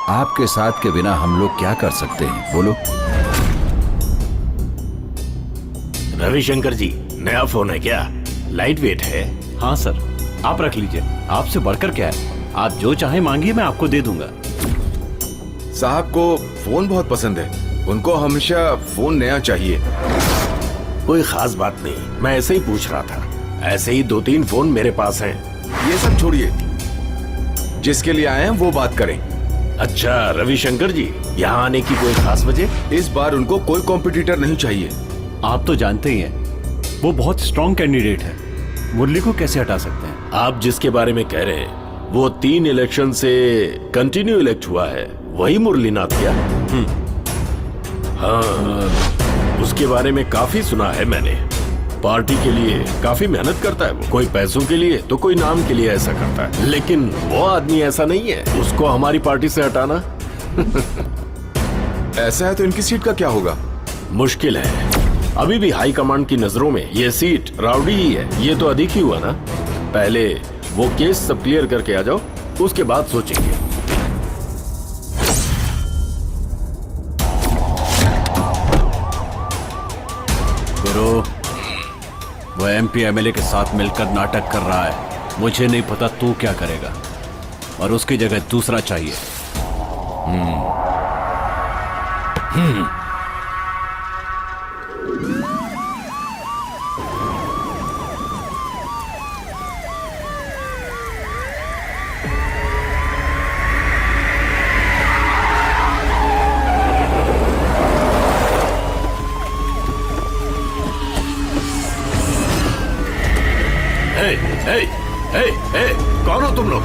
आपके साथ के बिना हम लोग क्या कर सकते हैं, बोलो। रविशंकर जी, नया फोन है क्या? लाइट वेट है। हाँ सर, आप रख लीजिए, आपसे बढ़कर क्या है। आप जो चाहे मांगिए, मैं आपको दे दूंगा। साहब को फोन बहुत पसंद है, उनको हमेशा फोन नया चाहिए। कोई खास बात नहीं, मैं ऐसे ही पूछ रहा था। ऐसे ही 2-3 फोन मेरे पास हैं। ये सब छोड़िए, जिसके लिए आए हैं वो बात करें। अच्छा रविशंकर जी, यहाँ आने की कोई खास वजह? इस बार उनको कोई कॉम्पिटिटर नहीं चाहिए। आप तो जानते ही हैं, वो बहुत स्ट्रॉन्ग कैंडिडेट है। मुरली को कैसे हटा सकते हैं? आप जिसके बारे में कह रहे हैं वो 3 इलेक्शन से कंटिन्यू इलेक्ट हुआ है, वही मुरलीनाथ क्या? हाँ, उसके बारे में काफी सुना है मैंने। पार्टी के लिए काफी मेहनत करता है वो, कोई पैसों के लिए तो कोई नाम के लिए ऐसा करता है, लेकिन वो आदमी ऐसा नहीं है। उसको हमारी पार्टी से हटाना ऐसा है तो इनकी सीट का क्या होगा? मुश्किल है। अभी भी हाई कमांड की नजरों में ये सीट राउडी ही है। ये तो अधिक ही हुआ ना। पहले वो केस सब क्लियर करके आ जाओ, उसके बाद सोचेंगे। गुरु, वो MP MLA के साथ मिलकर नाटक कर रहा है। मुझे नहीं पता तू क्या करेगा, और उसकी जगह दूसरा चाहिए। कौन हो तुम लोग?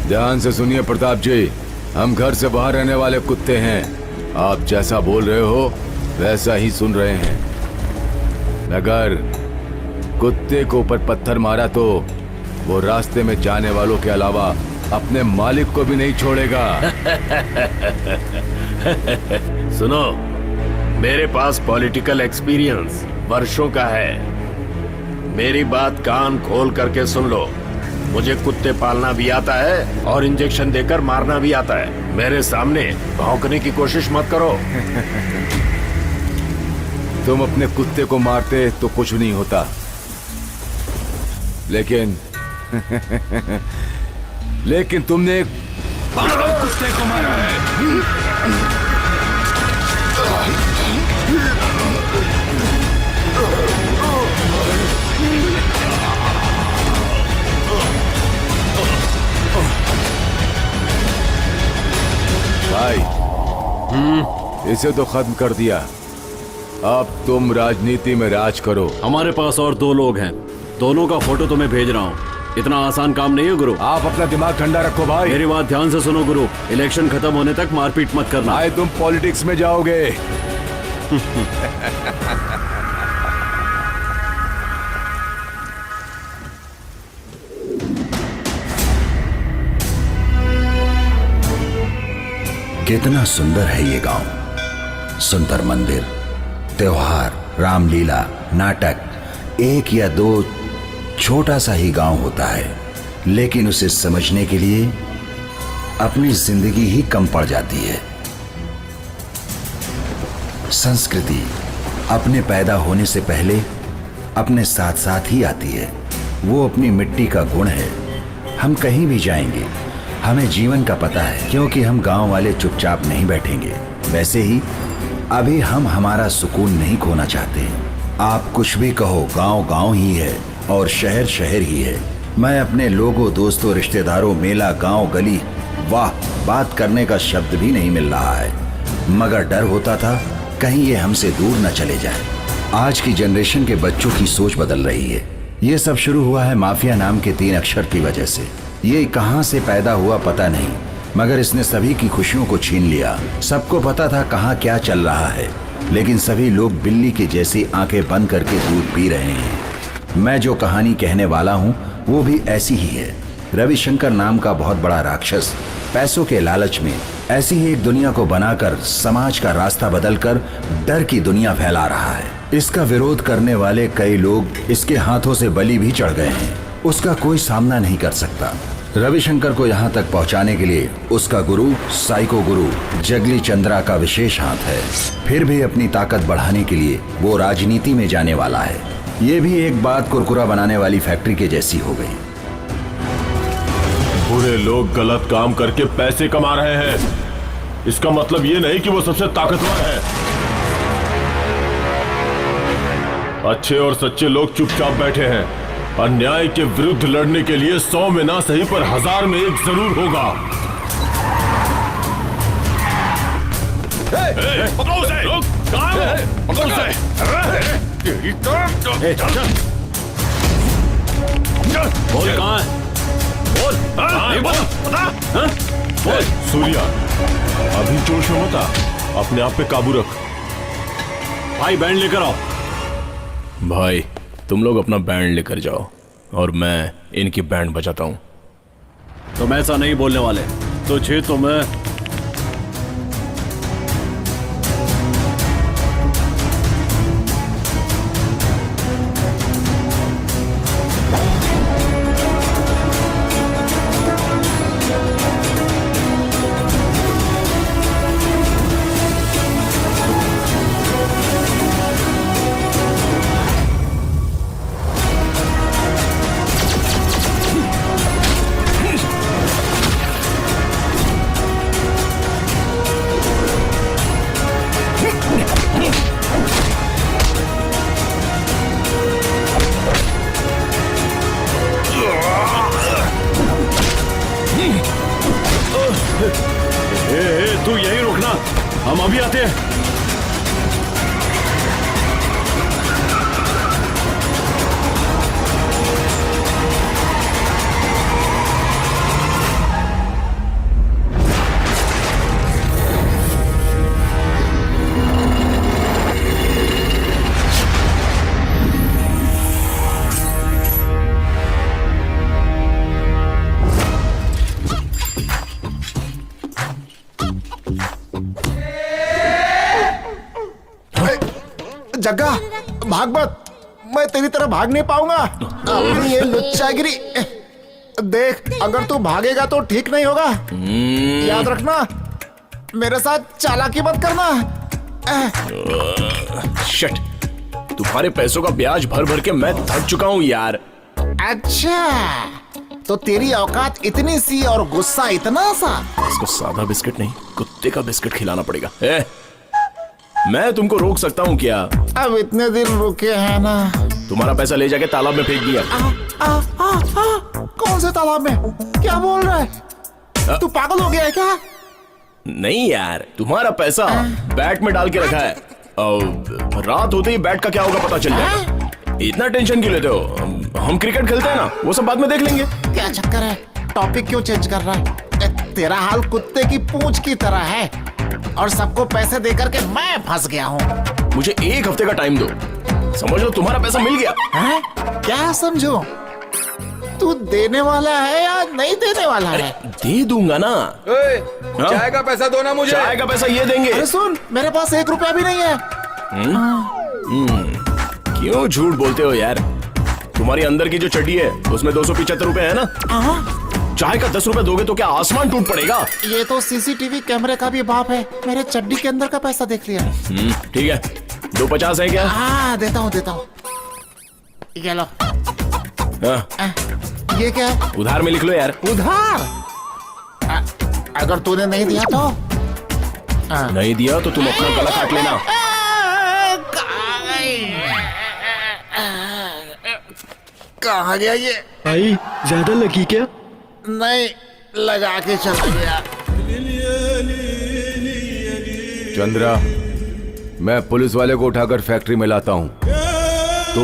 ध्यान से सुनिए प्रताप जी, हम घर से बाहर रहने वाले कुत्ते हैं। आप जैसा बोल रहे हो वैसा ही सुन रहे हैं। अगर कुत्ते को ऊपर पत्थर मारा तो वो रास्ते में जाने वालों के अलावा अपने मालिक को भी नहीं छोड़ेगा। सुनो, मेरे पास पॉलिटिकल एक्सपीरियंस वर्षों का है। मेरी बात कान खोल करके सुन लो। मुझे कुत्ते पालना भी आता है और इंजेक्शन देकर मारना भी आता है। मेरे सामने भौंकने की कोशिश मत करो। तुम अपने कुत्ते को मारते तो कुछ नहीं होता, लेकिन लेकिन तुमने एक पागल कुत्ते को मारा है। भाई, इसे तो खत्म कर दिया। अब तुम राजनीति में राज करो। हमारे पास और 2 लोग हैं, दोनों का फोटो तुम्हें भेज रहा हूँ। इतना आसान काम नहीं है गुरु। आप अपना दिमाग ठंडा रखो भाई। मेरी बात ध्यान से सुनो गुरु, इलेक्शन खत्म होने तक मारपीट मत करना। भाई, तुम पॉलिटिक्स में जाओगे। कितना सुंदर है ये गांव। सुंदर मंदिर, त्योहार, रामलीला, नाटक, 1 या 2 छोटा सा ही गांव होता है, लेकिन उसे समझने के लिए अपनी जिंदगी ही कम पड़ जाती है। संस्कृति अपने पैदा होने से पहले अपने साथ साथ ही आती है। वो अपनी मिट्टी का गुण है। हम कहीं भी जाएंगे, हमें जीवन का पता है, क्योंकि हम गांव वाले चुपचाप नहीं बैठेंगे। वैसे ही अभी हम हमारा सुकून नहीं खोना चाहते। आप कुछ भी कहो, गांव गांव ही है और शहर शहर ही है। मैं अपने लोगों, दोस्तों, रिश्तेदारों, मेला, गांव, गली, वाह, बात करने का शब्द भी नहीं मिल रहा है। मगर डर होता था कहीं ये हमसे दूर न चले जाए। आज की जनरेशन के बच्चों की सोच बदल रही है। ये सब शुरू हुआ है माफिया नाम के 3 अक्षर की वजह से। ये कहां से पैदा हुआ पता नहीं, मगर इसने सभी की खुशियों को छीन लिया। सबको पता था कहां क्या चल रहा है, लेकिन सभी लोग बिल्ली की जैसी आंखें बंद करके दूध पी रहे हैं। मैं जो कहानी कहने वाला हूँ वो भी ऐसी ही है। रविशंकर नाम का बहुत बड़ा राक्षस पैसों के लालच में ऐसी ही एक दुनिया को बनाकर समाज का रास्ता बदलकर डर की दुनिया फैला रहा है। इसका विरोध करने वाले कई लोग इसके हाथों से बलि भी चढ़ गए हैं। उसका कोई सामना नहीं कर सकता। रविशंकर को यहाँ तक पहुँचाने के लिए उसका गुरु साइको गुरु जगली चंद्रा का विशेष हाथ है। फिर भी अपनी ताकत बढ़ाने के लिए वो राजनीति में जाने वाला है। ये भी एक बात कुरकुरा बनाने वाली फैक्ट्री के जैसी हो गई। बुरे लोग गलत काम करके पैसे कमा रहे हैं, इसका मतलब ये नहीं कि वो सबसे ताकतवर है। अच्छे और सच्चे लोग चुपचाप बैठे हैं। अन्याय के विरुद्ध लड़ने के लिए 100 में ना सही पर 1000 में एक जरूर होगा। पकड़ो उसे! कहाँ है वो? पकड़ो उसे! बोल कहाँ है? बोल कहाँ है? बोल! बोल सूर्या, अभी जोश में मत आ, अपने आप पे काबू रख। भाई बैंड लेकर आओ। भाई तुम लोग अपना बैंड लेकर जाओ और मैं इनकी बैंड बजाता हूँ। तुम ऐसा नहीं बोलने वाले। तुझे तो मैं तू यही रुकना, हम अभी आते हैं। जग्गा भाग मत, मैं तेरी तरह भाग नहीं पाऊंगा। अपनी ये लुच्चागिरी देख, अगर तू भागेगा तो ठीक नहीं होगा। याद रखना, मेरे साथ चालाकी मत करना। शिट, तुम्हारे पैसों का ब्याज भर भर के मैं थक चुका हूँ यार। अच्छा, तो तेरी औकात इतनी सी और गुस्सा इतना सा। इसको सादा बिस्किट नहीं, कुत्ते का बिस्किट खिलाना पड़ेगा। मैं तुमको रोक सकता हूँ क्या? अब इतने दिन रुके हैं ना। तुम्हारा पैसा ले जाके तालाब में फेंक दिया। कौन से तालाब में? क्या बोल रहा है? तू पागल हो गया है क्या? नहीं यार, तुम्हारा पैसा बैट में डाल के रखा है। रात होते ही बैट का क्या होगा पता चल जाएगा। इतना टेंशन क्यों लेते हो? हम क्रिकेट खेलते हैं ना, वो सब बाद में देख लेंगे। क्या चक्कर है? टॉपिक क्यों चेंज कर रहा है? तेरा हाल कुत्ते की पूंछ की तरह है और सबको पैसे देकर के मैं फंस गया हूँ। मुझे 1 हफ्ते का टाइम दो, समझ लो तुम्हारा पैसा मिल गया। है? क्या समझो? तू देने वाला है या नहीं देने वाला है? दे दूंगा ना। चाय का पैसा दो ना मुझे। चाय का पैसा ये देंगे। अरे सुन, मेरे पास 1 रुपया भी नहीं है। क्यों झूठ बोलते हो यार? तुम्हारी अंदर की जो चड्डी है उसमें 275 रुपए है ना। चाय का 10 रुपए दोगे तो क्या आसमान टूट पड़ेगा? ये तो सीसीटीवी कैमरे का भी बाप है। मेरे चड्डी के अंदर का पैसा देख लिया। ठीक है, 250 है क्या? हाँ, देता हूँ। ये लो। ये क्या है? उधार में लिख लो यार। उधार? अगर तूने नहीं दिया तो? नहीं दिया तो तुम अपना गला काट लेना। कहाँ गया ये? भाई ज्यादा लगी क्या? नहीं, लगा के चला गया। चंद्रा, मैं पुलिस वाले को उठाकर फैक्ट्री में लाता हूँ। तो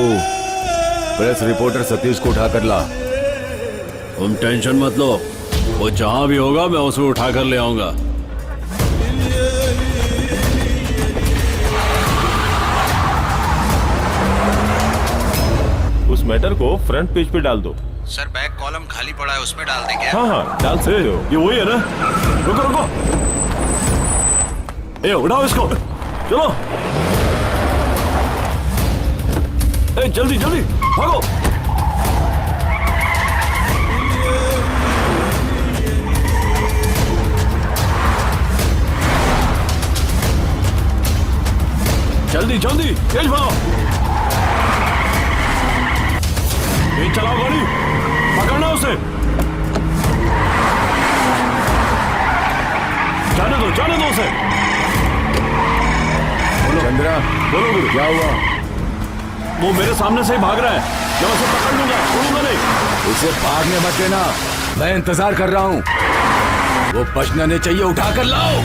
प्रेस रिपोर्टर सतीश को उठाकर ला। तुम टेंशन मत लो, वो जहां भी होगा मैं उसे उठाकर ले आऊंगा। उस मैटर को फ्रंट पेज पे डाल दो। सर, बैक कॉलम खाली पड़ा है, उसमें डाल दें क्या? हाँ, डाल सकते हो। ये वही है ना? रुको, ए उठाओ इसको, चलो। ए जल्दी भागो। जल्दी जल्दी तेज भागो, तेज चलाओ गाड़ी, पकड़ना उसे। जाने दो उसे। चंद्रा, बोलो गुरु। क्या हुआ? वो मेरे सामने से ही भाग रहा है, मैं उसे पकड़ लूंगा, छोड़ूंगा नहीं। उसे भागने मत देना, मैं इंतजार कर रहा हूँ। वो बचना नहीं चाहिए, उठा कर लाओ।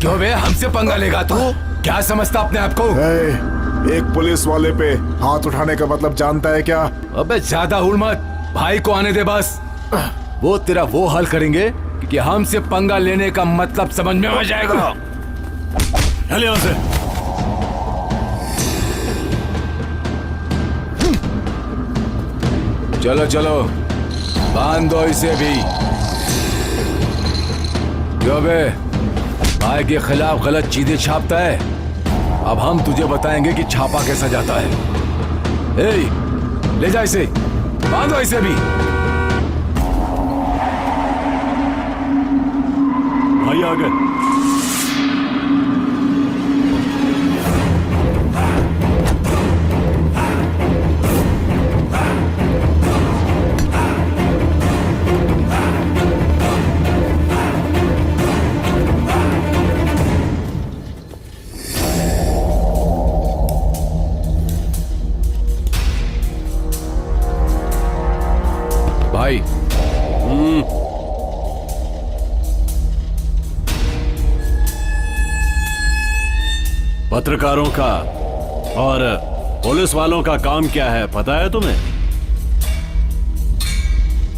क्यों बे, हमसे पंगा लेगा तू? क्या समझता अपने आप को? एक पुलिस वाले पे हाथ उठाने का मतलब जानता है क्या? अबे ज्यादा उड़ मत, भाई को आने दे बस। वो तेरा वो हल करेंगे कि हमसे पंगा लेने का मतलब समझ में आ जाएगा। चल यहाँ से। चलो चलो, बांध दो इसे भी। क्यों बे, भाई के खिलाफ गलत चीजें छापता है? अब हम तुझे बताएंगे कि छापा कैसा जाता है। ए, ले जा इसे, बांधो इसे भी। भाई आ गए। भाई, पत्रकारों का और पुलिस वालों का काम क्या है पता है तुम्हें?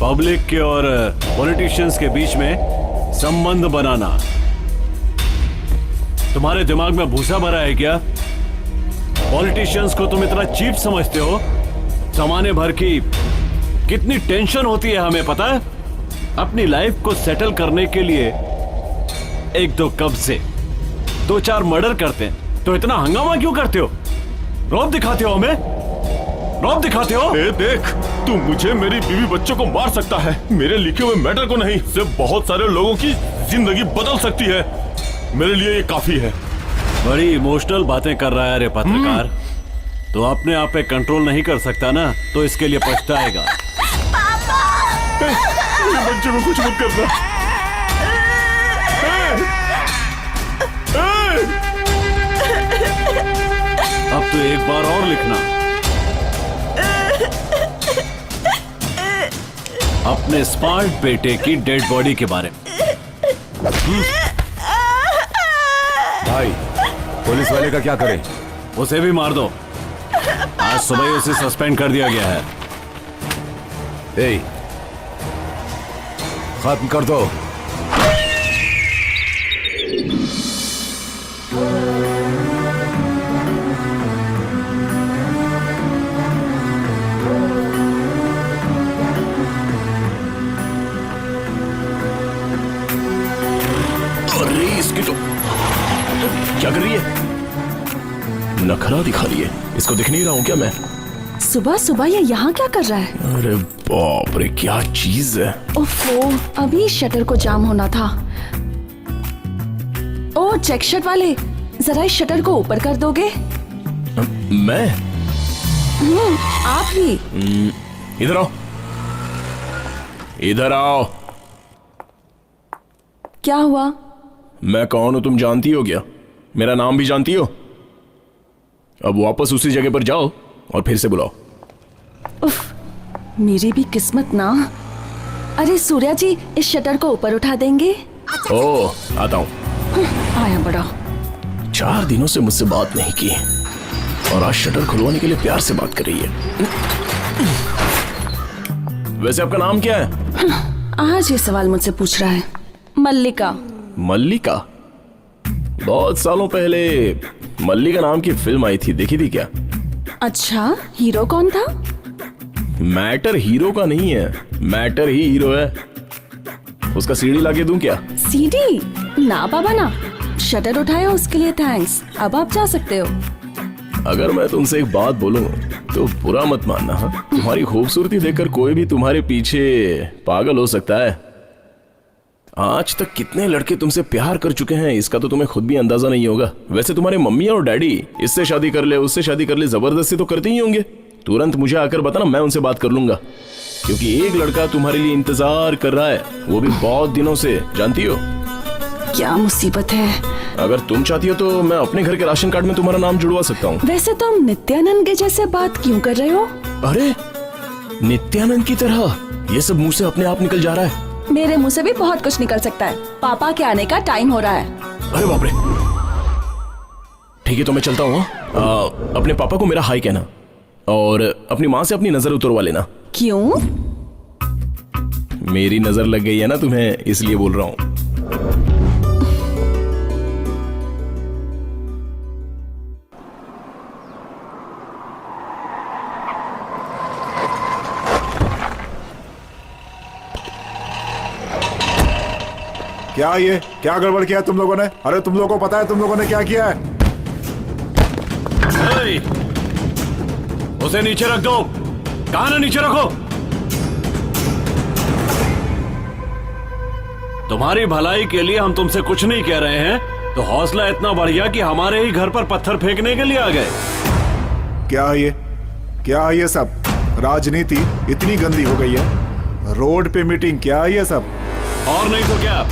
पब्लिक के और पॉलिटिशियंस के बीच में संबंध बनाना। तुम्हारे दिमाग में भूसा भरा है क्या? पॉलिटिशियंस को तुम इतना चीप समझते हो? जमाने भर की कितनी टेंशन होती है हमें पता है? अपनी लाइफ को सेटल करने के लिए एक दो कब्जे, दो चार मर्डर करते हैं तो इतना हंगामा क्यों करते हो? रौब दिखाते हो हमें, रौब दिखाते हो। ए देख, तू मुझे, मेरी बीवी बच्चों को मार सकता है, मेरे लिखे हुए मैटर को नहीं। सिर्फ बहुत सारे लोगों की जिंदगी बदल सकती है, मेरे लिए ये काफी है। बड़ी इमोशनल बातें कर रहा है रे पत्रकार। तो अपने आप पे कंट्रोल नहीं कर सकता ना, तो इसके लिए पछताएगा। मेरे बच्चे को कुछ मत करना। अब तो एक बार और लिखना, अपने स्मार्ट बेटे की डेड बॉडी के बारे में। भाई, पुलिस वाले का क्या करें? उसे भी मार दो। आज सुबह ही उसे सस्पेंड कर दिया गया है। ए, खत्म कर दो। अरे इसकी तो क्या कर रही है? नखरा दिखा रही है। इसको दिख नहीं रहा हूं क्या मैं? सुबह सुबह ये यहाँ क्या कर रहा है? अरे बाप रे, क्या चीज है। ओफो, अभी शटर को जाम होना था। ओ चेक शर्ट वाले, जरा इस शटर को ऊपर कर दोगे? मैं? आप ही। इधर आओ, इधर आओ। क्या हुआ? मैं कौन हूं तुम जानती हो क्या? मेरा नाम भी जानती हो? अब वापस उसी जगह पर जाओ और फिर से बुलाओ। उफ, मेरी भी किस्मत ना। अरे सूर्या जी, इस शटर को ऊपर उठा देंगे? ओह, आता हूं। आया बड़ा। 4 दिनों से मुझसे बात नहीं की और आज शटर खुलवाने के लिए प्यार से बात कर रही है। वैसे आपका नाम क्या है? आज ये सवाल मुझसे पूछ रहा है। मल्लिका। मल्लिका? बहुत सालों पहले मल्लिका नाम की फिल्म आई थी, देखी थी क्या? अच्छा, हीरो कौन था? मैटर हीरो का नहीं है, मैटर ही हीरो है। उसका सीडी लाके दूं क्या? सीडी? ना बाबा ना, शटर उठाया उसके लिए थैंक्स। अब आप जा सकते हो। अगर मैं तुमसे एक बात बोलूं तो बुरा मत मानना। हाँ? तुम्हारी खूबसूरती देखकर कोई भी तुम्हारे पीछे पागल हो सकता है। आज तक कितने लड़के तुमसे प्यार कर चुके हैं इसका तो तुम्हें खुद भी अंदाजा नहीं होगा। वैसे तुम्हारे मम्मी और डैडी इससे शादी कर ले, उससे शादी कर ले, जबरदस्ती तो करते ही होंगे। तुरंत मुझे आकर बताना, मैं उनसे बात कर लूंगा। क्योंकि एक लड़का तुम्हारे लिए इंतजार कर रहा है, वो भी बहुत दिनों से, जानती हो? क्या मुसीबत है। अगर तुम चाहती हो तो मैं अपने घर के राशन कार्ड में तुम्हारा नाम जुड़वा सकता हूँ। वैसे तुम नित्यानंद के जैसे बात क्यों कर रहे हो? अरे नित्यानंद की तरह ये सब मुंह से अपने आप निकल जा रहा है। मेरे मुंह से भी बहुत कुछ निकल सकता है। पापा के आने का टाइम हो रहा है। अरे बाप रे। ठीक है तो मैं चलता हूँ। अपने पापा को मेरा हाई कहना और अपनी माँ से अपनी नजर उतरवा लेना। क्यों? मेरी नजर लग गई है ना तुम्हें, इसलिए बोल रहा हूँ। क्या गड़बड़ किया तुम लोगों ने? अरे तुम लोगों को पता है तुम लोगों ने क्या किया है? उसे नीचे रख दो। कहा ना नीचे रखो। तुम्हारी भलाई के लिए हम तुमसे कुछ नहीं कह रहे हैं, तो हौसला इतना बढ़ गया कि हमारे ही घर पर पत्थर फेंकने के लिए आ गए। क्या है ये सब? राजनीति इतनी गंदी हो गई है। रोड पे मीटिंग, क्या है ये सब? और नहीं तो क्या,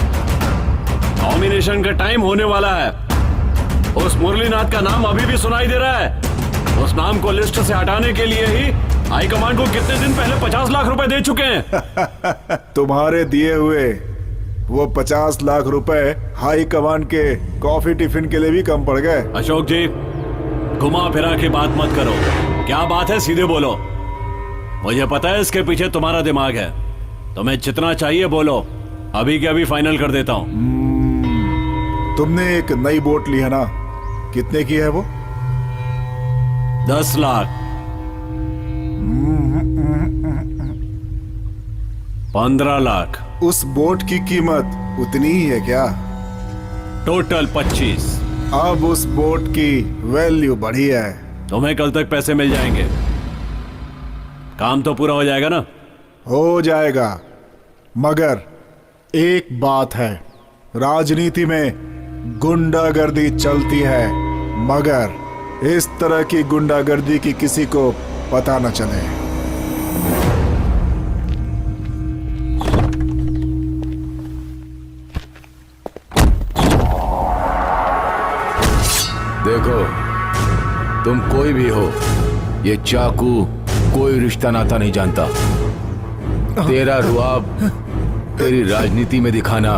नॉमिनेशन का टाइम होने वाला है। उस मुरलीनाथ का नाम अभी भी सुनाई दे रहा है। उस नाम को लिस्ट से हटाने के लिए ही हाईकमान को कितने दिन पहले 50 लाख रुपए दे चुके हैं। तुम्हारे दिए हुए वो 50 लाख रुपए हाई कमान के कॉफी टिफिन के लिए भी कम पड़ गए। अशोक जी, घुमा फिरा के बात मत करो। क्या बात है, सीधे बोलो। मुझे पता है इसके पीछे तुम्हारा दिमाग है। तुम्हें जितना चाहिए बोलो, अभी के अभी फाइनल कर देता हूँ। तुमने एक नई बोट ली है ना, कितने की है वो? 10 लाख। 15 लाख। उस बोट की कीमत उतनी ही है क्या? टोटल 25। अब उस बोट की वैल्यू बढ़ी है। तुम्हें कल तक पैसे मिल जाएंगे। काम तो पूरा हो जाएगा ना? हो जाएगा, मगर एक बात है, राजनीति में गुंडागर्दी चलती है, मगर इस तरह की गुंडागर्दी की किसी को पता न चले। देखो, तुम कोई भी हो, ये चाकू कोई रिश्ता नाता नहीं जानता। तेरा रुआब तेरी राजनीति में दिखाना,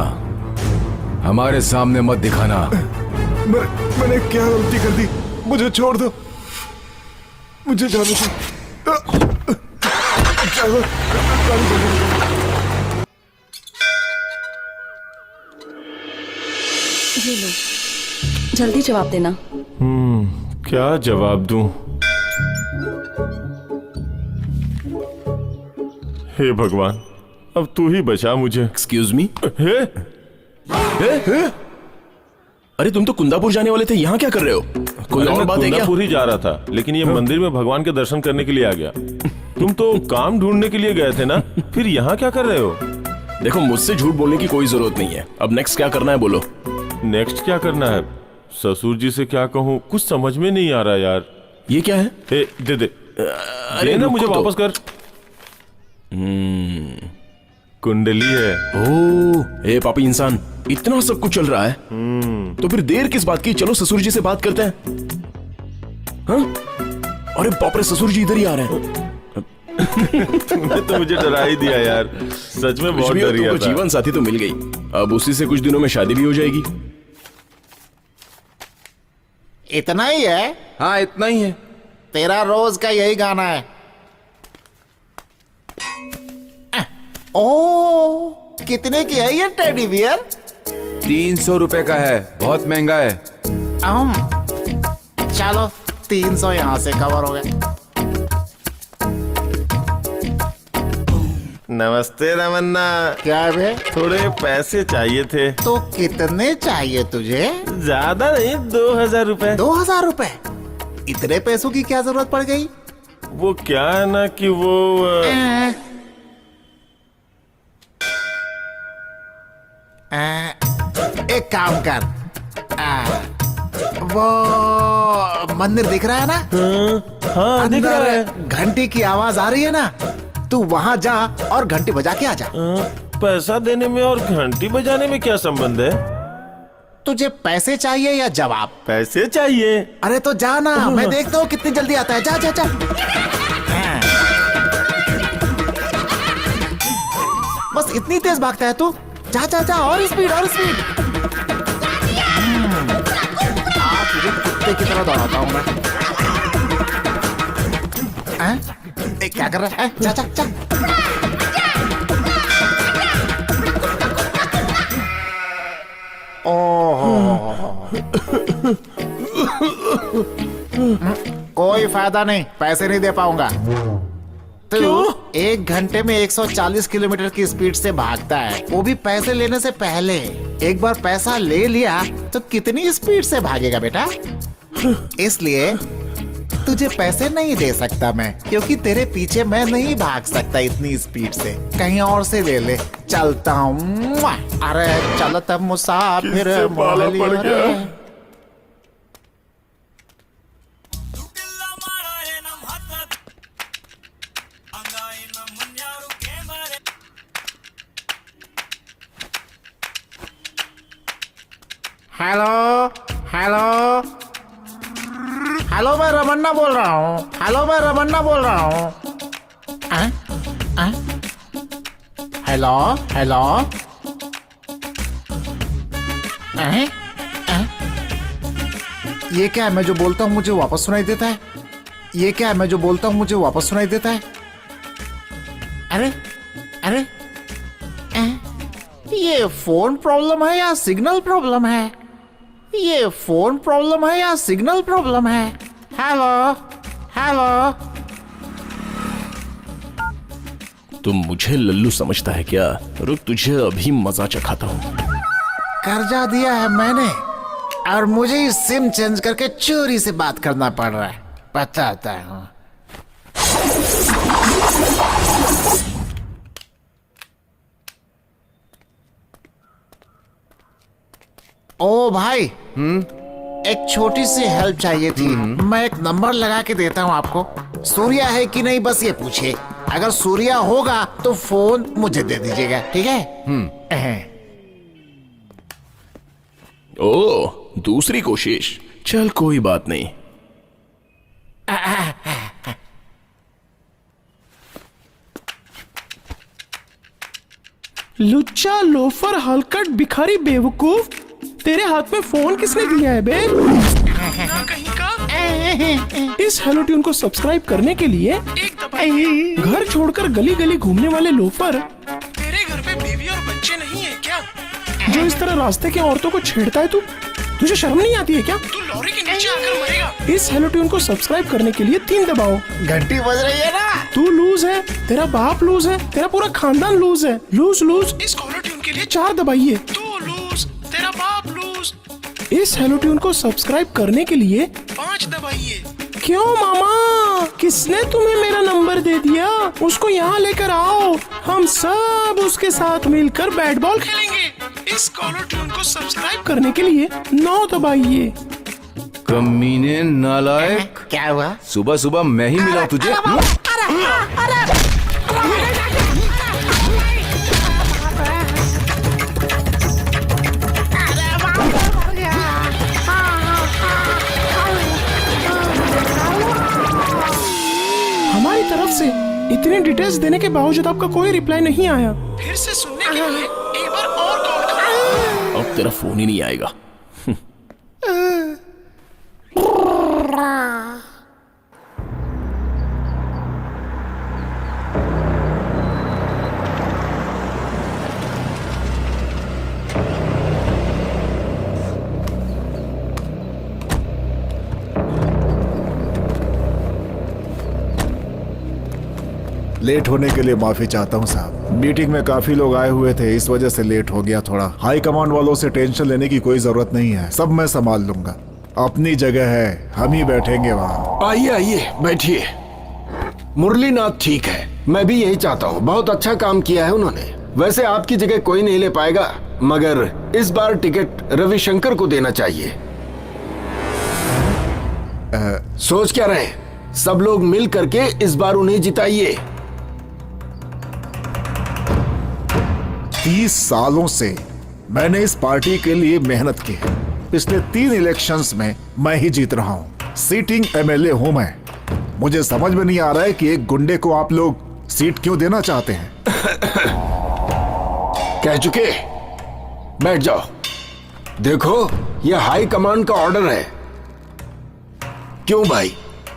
हमारे सामने मत दिखाना। मैंने क्या गलती कर दी? मुझे छोड़ दो, मुझे जाने दो। ये लो, जल्दी जवाब देना। क्या जवाब दूं? हे भगवान, अब तू ही बचा मुझे। Excuse me. हे? अरे तुम तो कुंदापुर जाने वाले थे, यहाँ क्या कर रहे हो? कोई और बात है क्या? कुंदापुर ही जा रहा था, लेकिन ये मंदिर में भगवान के दर्शन करने के लिए आ गया। तुम तो काम ढूंढने के लिए गए थे ना, फिर यहाँ क्या कर रहे हो? देखो, मुझसे झूठ बोलने की कोई जरूरत नहीं है। अब नेक्स्ट क्या करना है बोलो। नेक्स्ट क्या करना है? ससुर जी से क्या कहूँ, कुछ समझ में नहीं आ रहा यार। ये क्या है? दे दे। अरे ना, मुझे रुको तो। वापस कर। कुंडली है। ओह, ए पापी इंसान, इतना सब कुछ चल रहा है तो फिर देर किस बात की? चलो ससुर जी से बात करते हैं। हाँ? अरे बाप रे, ससुर जी इधर ही आ रहे हैं। तुमने तो मुझे डरा ही दिया यार, सच में बहुत डर गया था। जीवन साथी तो मिल गई, अब उसी से कुछ दिनों में शादी भी हो जाएगी। इतना ही है? हाँ, इतना ही है। तेरा रोज का यही गाना है। ओ, कितने की है ये टेडी बियर? 300 रुपए का है, बहुत महंगा है। चलो 300 यहाँ से कवर हो गया। नमस्ते रमन्ना। क्या है बे? थोड़े पैसे चाहिए थे। तो कितने चाहिए तुझे? ज्यादा नहीं, 2000 रुपए। 2000 रुपए? इतने पैसों की क्या जरूरत पड़ गई? वो क्या है ना कि वो एक काम कर, वो मंदिर दिख रहा है ना? हाँ दिख रहा है। घंटी की आवाज आ रही है ना? तू वहाँ जा और घंटी बजा के आ जा। पैसा देने में और घंटी बजाने में क्या संबंध है? तुझे पैसे चाहिए या जवाब? पैसे चाहिए। अरे तो जा ना, मैं देखता हूँ कितनी जल्दी आता है। जा जा जा। बस इतनी तेज भागता है तू? जा जा जा, और स्पीड और स्पीड। तुझे कुत्ते की तरह दौड़ाता हूँ मैं। क्या कर रहा है? जा जा जा। कोई फायदा नहीं, पैसे नहीं दे पाऊंगा। तू 1 घंटे में 140 किलोमीटर की स्पीड से भागता है, वो भी पैसे लेने से पहले। एक बार पैसा ले लिया तो कितनी स्पीड से भागेगा बेटा? इसलिए तुझे पैसे नहीं दे सकता मैं, क्योंकि तेरे पीछे मैं नहीं भाग सकता इतनी स्पीड से। कहीं और से ले ले। चलता हूँ। अरे चल तब मुसाफिर मोहली रे। हेलो हेलो हेलो, मैं रमन्ना बोल रहा हूँ। हेलो, मैं रमन्ना बोल रहा हूँ। Hello hello. ये क्या है? मैं जो बोलता हूँ मुझे वापस सुनाई देता है। ये क्या है? मैं जो बोलता हूँ मुझे वापस सुनाई देता है। अरे अरे, ये फोन प्रॉब्लम है या सिग्नल प्रॉब्लम है? ये फोन प्रॉब्लम है या सिग्नल प्रॉब्लम है? Hello hello. तुम मुझे लल्लू समझता है क्या? रुक, तुझे अभी मजा चखाता हूँ। कर्जा दिया है मैंने और मुझे ही सिम चेंज करके चोरी से बात करना पड़ रहा है। बताता हूँ। ओ भाई, एक छोटी सी हेल्प चाहिए थी। मैं एक नंबर लगा के देता हूँ आपको। सूर्या है कि नहीं बस ये पूछिए। अगर सूर्या होगा तो फोन मुझे दे दीजिएगा, ठीक है? ओ, दूसरी कोशिश। चल कोई बात नहीं। लुच्चा, लोफर, हलकट, भिखारी, बेवकूफ, तेरे हाथ में फोन किसने दिया है बे? ना कहीं का। इस हेलो ट्यून को सब्सक्राइब करने के लिए एक दबाइए। घर छोड़कर गली गली घूमने वाले लोफर, तेरे घर पे बीवी और बच्चे नहीं है क्या? जो इस तरह रास्ते के औरतों को छेड़ता है, तुझे शर्म नहीं आती है क्या? तू लॉरी के नीचे आकर मरेगा। इस हेलो ट्यून को सब्सक्राइब करने के लिए 3 दबाओ। घंटी बज रही है ना? तू लूज है, तेरा बाप लूज है, तेरा पूरा खानदान लूज है। Loose loose. इस हेलो ट्यून के लिए 4 दबाइए। तू लूज, तेरा बाप लूज। इस हेलो ट्यून को सब्सक्राइब करने के लिए 5 दबाइए। क्यों मामा, किसने तुम्हें मेरा नंबर दे दिया? उसको यहाँ लेकर आओ, हम सब उसके साथ मिलकर बैट बॉल खेलेंगे। इस कॉलर ट्यून को सब्सक्राइब करने के लिए 9 दबाइए। कमीने, नालायक। क्या हुआ? सुबह सुबह मैं ही मिला तुझे। हमारी तरफ से इतने डिटेल्स देने के बावजूद आपका कोई रिप्लाई नहीं आया। फिर से सुनने के लिए एक बार और कॉल करो। अब तेरा फोन ही नहीं आएगा। लेट होने के लिए माफी चाहता हूँ साहब। मीटिंग में काफी लोग आए हुए थे, इस वजह से लेट हो गया थोड़ा। हाई कमांड वालों से टेंशन लेने की कोई जरूरत नहीं है, सब मैं संभाल लूंगा। अपनी जगह है, हम ही बैठेंगे वहाँ। आइए आइए बैठिए। मुरलीनाथ ठीक है, मैं भी यही चाहता हूँ। बहुत अच्छा काम किया है उन्होंने। वैसे आपकी जगह कोई नहीं ले पाएगा, मगर इस बार टिकट रविशंकर को देना चाहिए। सोच क्या रहे, सब लोग मिल करके इस बार उन्हें जिताइए। 30 सालों से मैंने इस पार्टी के लिए मेहनत की है। पिछले 3 इलेक्शंस में मैं ही जीत रहा हूँ। सीटिंग एमएलए हूँ मैं। मुझे समझ में नहीं आ रहा है कि एक गुंडे को आप लोग सीट क्यों देना चाहते हैं। कह चुके, बैठ जाओ। देखो, यह हाई कमांड का ऑर्डर है। क्यों भाई,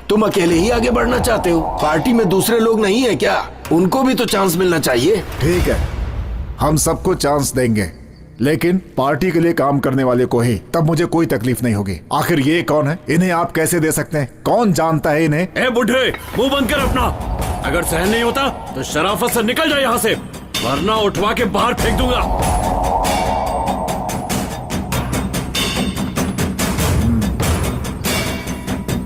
तुम अकेले ही आगे बढ़ना चाहते हो? पार्टी में दूसरे लोग नहीं है क्या? उनको भी तो चांस मिलना चाहिए। ठीक है, हम सबको चांस देंगे, लेकिन पार्टी के लिए काम करने वाले को ही। तब मुझे कोई तकलीफ नहीं होगी। आखिर ये कौन है? इन्हें आप कैसे दे सकते हैं? कौन जानता है इन्हें? ए बुढ़े, मुंह बंद कर अपना। अगर सहन नहीं होता तो शराफत से निकल जाए यहाँ से, वरना उठवा के बाहर फेंक दूंगा।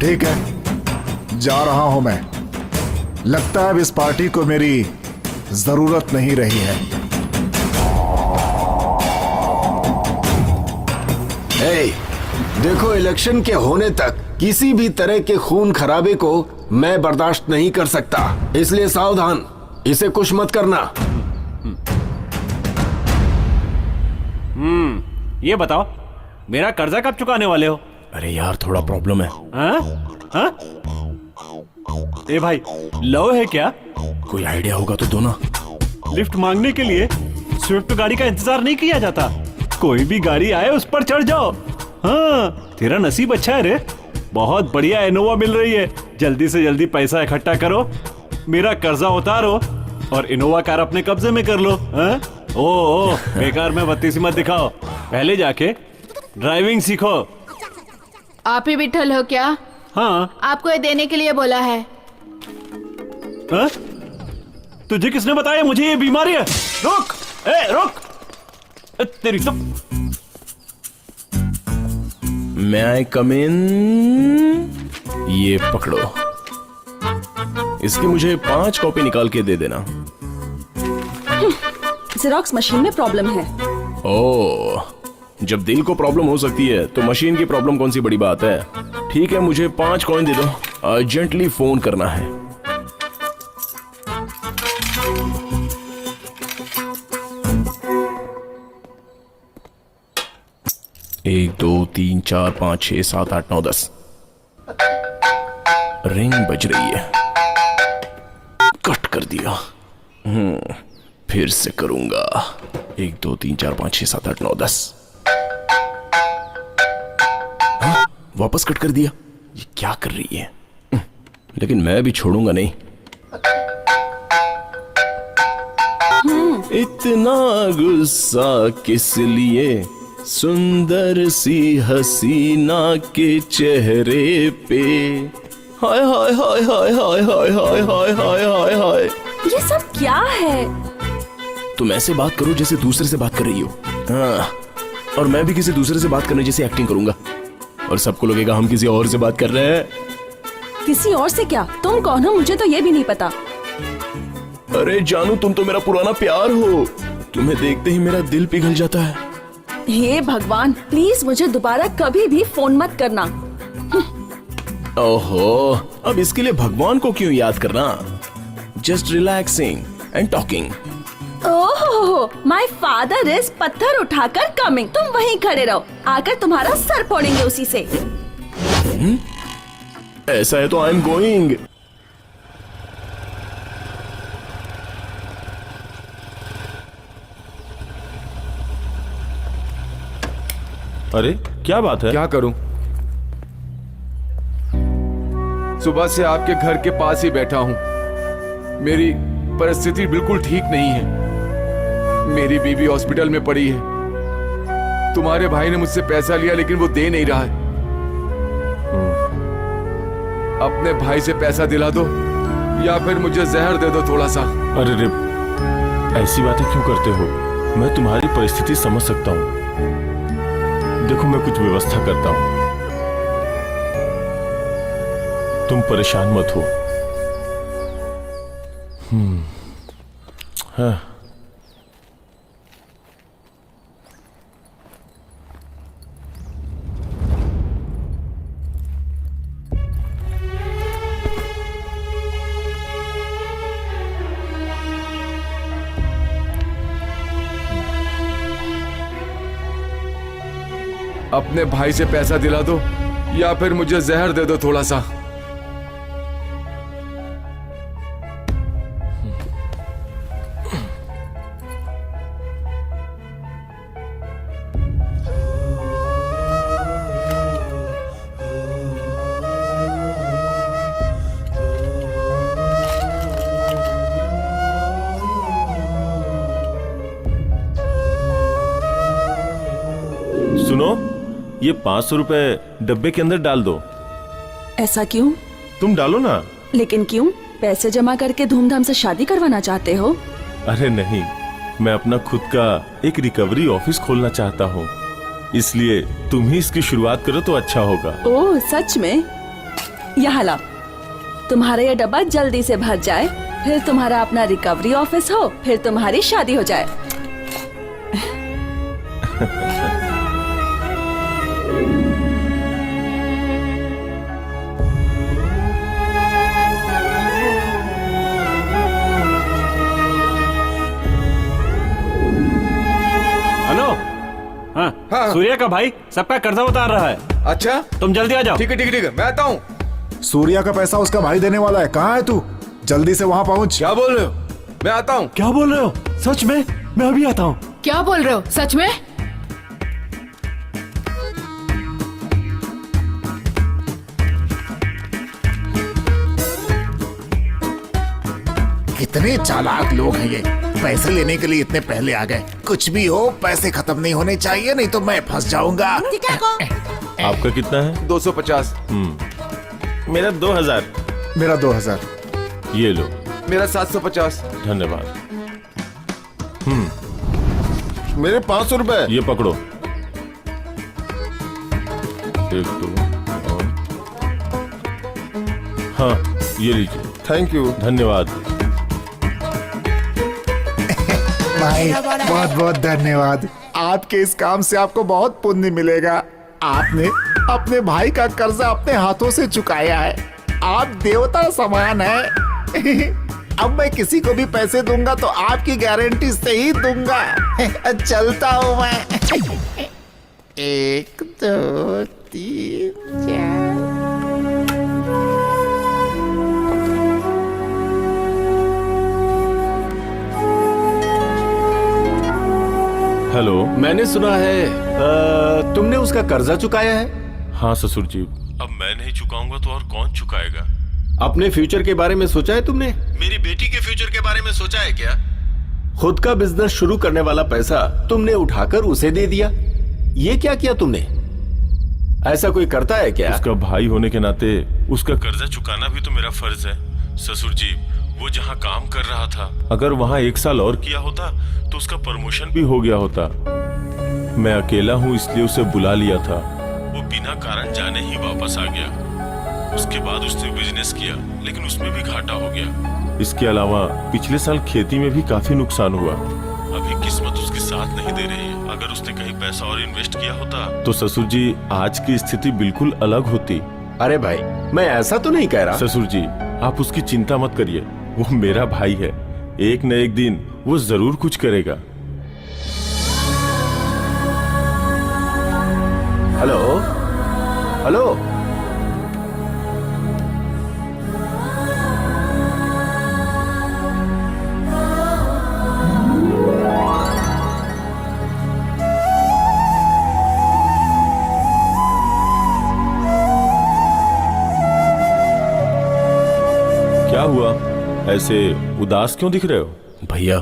ठीक है, जा रहा हूं मैं। लगता है अब इस पार्टी को मेरी जरूरत नहीं रही है। देखो, इलेक्शन के होने तक किसी भी तरह के खून खराबे को मैं बर्दाश्त नहीं कर सकता, इसलिए सावधान, इसे कुछ मत करना। ये बताओ, मेरा कर्जा कब चुकाने वाले हो? अरे यार, थोड़ा प्रॉब्लम है। हाँ? हाँ? ए भाई, लव है क्या? कोई आइडिया होगा तो दो ना। लिफ्ट मांगने के लिए स्विफ्ट गाड़ी का इंतजार नहीं किया जाता। कोई भी गाड़ी आए उस पर चढ़ जाओ। हाँ, तेरा नसीब अच्छा है रे, बहुत बढ़िया इनोवा मिल रही है। जल्दी से जल्दी पैसा इकट्ठा करो, मेरा कर्जा उतारो और इनोवा कार अपने कब्जे में कर लो। हाँ? ओ, बेकार में बत्तीसी मत दिखाओ, पहले जाके ड्राइविंग सीखो। आप ही विठल हो क्या? हाँ। आपको ये देने के लिए बोला है। हाँ? तुझे किसने बताया मुझे ये बीमारी है? रुक, रुक, तेरी सब। मैं आई कम इन? ये पकड़ो, इसकी मुझे 5 कॉपी निकाल के दे देना। जेरोक्स मशीन में प्रॉब्लम है। ओह, जब दिल को प्रॉब्लम हो सकती है तो मशीन की प्रॉब्लम कौन सी बड़ी बात है। ठीक है, मुझे 5 कॉइन दे दो, अर्जेंटली फोन करना है। एक, 2, 3, 4, 5, 6, 7, 8, 9, 10। रिंग बज रही है, कट कर दिया। फिर से करूंगा। 1, 2, 3, 4, 5, 6, 7, 8, 9, 10। हाँ, वापस कट कर दिया। ये क्या कर रही है? लेकिन मैं भी छोड़ूंगा नहीं। इतना गुस्सा किस लिए, सुंदर सी हसीना के चेहरे पे। हाय हाय हाय हाय हाय हाय हाय हाय हाय हाय हाय। ये सब क्या है? तुम ऐसे बात करो जैसे दूसरे से बात कर रही हो। हाँ, और मैं भी किसी दूसरे से बात करने जैसी एक्टिंग करूंगा, और सबको लगेगा हम किसी और से बात कर रहे हैं। किसी और से क्या? तुम कौन हो मुझे तो ये भी नहीं पता। अरे जानू, तुम तो मेरा पुराना प्यार हो। तुम्हें देखते ही मेरा दिल पिघल जाता है। हे भगवान, प्लीज मुझे दोबारा कभी भी फोन मत करना। ओहो, अब इसके लिए भगवान को क्यों याद करना? Just relaxing and talking. ओहो, माय फादर इज पत्थर उठाकर कमिंग। तुम वहीं खड़े रहो, आकर तुम्हारा सर फोड़ेंगे उसी से। ऐसा है तो आई एम गोइंग। अरे क्या बात है? क्या करूं? सुबह से आपके घर के पास ही बैठा हूं। मेरी परिस्थिति बिल्कुल ठीक नहीं है। मेरी बीवी हॉस्पिटल में पड़ी है। तुम्हारे भाई ने मुझसे पैसा लिया लेकिन वो दे नहीं रहा है। अपने भाई से पैसा दिला दो, या फिर मुझे जहर दे दो थोड़ा सा। अरे रे, ऐसी बातें क्यों करते हो? मैं तुम्हारी परिस्थिति समझ सकता हूँ। देखो मैं कुछ व्यवस्था करता हूँ, तुम परेशान मत हो। हाँ। अपने भाई से पैसा दिला दो या फिर मुझे जहर दे दो थोड़ा सा। सुनो, ये 500 रुपए डब्बे के अंदर डाल दो। ऐसा क्यों? तुम डालो ना। लेकिन क्यों? पैसे जमा करके धूमधाम से शादी करवाना चाहते हो? अरे नहीं, मैं अपना खुद का एक रिकवरी ऑफिस खोलना चाहता हूँ, इसलिए तुम ही इसकी शुरुआत करो तो अच्छा होगा। ओह सच में? यहाँ लाओ, तुम्हारा ये डब्बा जल्दी से भर जाए, फिर तुम्हारा अपना रिकवरी ऑफिस हो, फिर तुम्हारी शादी हो जाए। हाँ, सूर्या का भाई सबका कर्जा उतार रहा है। अच्छा, तुम जल्दी आ जाओ। ठीक है ठीक है ठीक है, मैं आता हूँ। सूर्या का पैसा उसका भाई देने वाला है। कहाँ है तू? जल्दी से वहाँ पहुँच। क्या बोल रहे हो? मैं आता हूँ। क्या बोल रहे हो? सच में? मैं अभी आता हूँ। क्या बोल रहे हो? सच में? कितने चालाक लोग हैं ये, पैसे लेने के लिए इतने पहले आ गए। कुछ भी हो, पैसे खत्म नहीं होने चाहिए, नहीं तो मैं फंस जाऊंगा। आपका कितना है? 250। मेरा 2000। मेरा 2000। ये लो। मेरा 750। धन्यवाद। मेरे 500 रुपए। ये पकड़ो। एक दो और... हाँ, ये लीजिए। Thank you. धन्यवाद। भाई बहुत बहुत धन्यवाद। आपके इस काम से आपको बहुत पुण्य मिलेगा। आपने अपने भाई का कर्जा अपने हाथों से चुकाया है। आप देवता समान हैं। अब मैं किसी को भी पैसे दूंगा तो आपकी गारंटी से ही दूंगा। चलता हूँ मैं। 1 2 3 4। हेलो। मैंने सुना है तुमने उसका कर्जा चुकाया है। हाँ ससुर जी, अब मैं नहीं चुकाऊंगा तो और कौन चुकाएगा? अपने फ्यूचर के बारे में सोचा है तुमने? मेरी बेटी के फ्यूचर के बारे में सोचा है क्या? खुद का बिजनेस शुरू करने वाला पैसा तुमने उठाकर उसे दे दिया। ये क्या किया तुमने? ऐसा कोई करता है क्या? उसका भाई होने के नाते उसका कर्जा चुकाना भी तो मेरा फर्ज है। ससुर जी, वो जहाँ काम कर रहा था, अगर वहाँ 1 साल और किया होता तो उसका प्रमोशन भी हो गया होता। मैं अकेला हूँ इसलिए उसे बुला लिया था। वो बिना कारण जाने ही वापस आ गया। उसके बाद उसने बिजनेस किया, लेकिन उसमें भी घाटा हो गया। इसके अलावा पिछले साल खेती में भी काफी नुकसान हुआ। अभी किस्मत उसके साथ नहीं दे रही है। अगर उसने कहीं पैसा और इन्वेस्ट किया होता तो ससुर जी आज की स्थिति बिल्कुल अलग होती। अरे भाई, मैं ऐसा तो नहीं कह रहा। ससुर जी, आप उसकी चिंता मत करिए। वो मेरा भाई है, एक न एक दिन वो जरूर कुछ करेगा। हेलो हेलो, क्या हुआ? ऐसे उदास क्यों दिख रहे हो? भैया,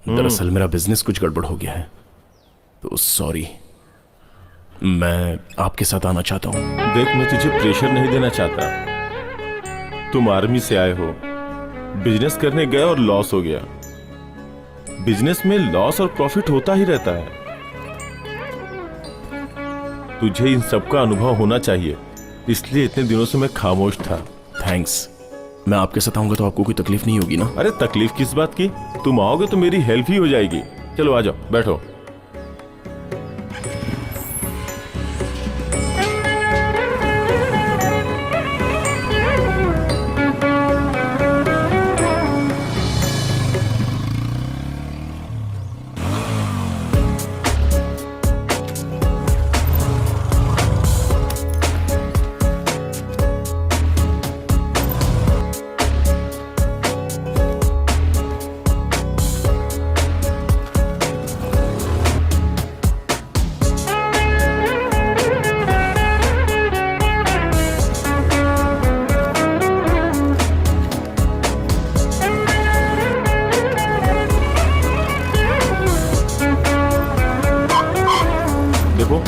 दरअसल मेरा बिजनेस कुछ गड़बड़ हो गया है, तो सॉरी। मैं आपके साथ आना चाहता हूँ। देख, मैं तुझे प्रेशर नहीं देना चाहता, तुम आर्मी से आए हो, बिजनेस करने गए और लॉस हो गया। बिजनेस में लॉस और प्रॉफिट होता ही रहता है। तुझे इन सब का अनुभव होना चाहिए, इसलिए इतने दिनों से मैं खामोश था। थैंक्स। मैं आपके साथ आऊंगा तो आपको कोई तकलीफ नहीं होगी ना? अरे तकलीफ किस बात की, तुम आओगे तो मेरी हेल्प ही हो जाएगी। चलो आ जाओ, बैठो।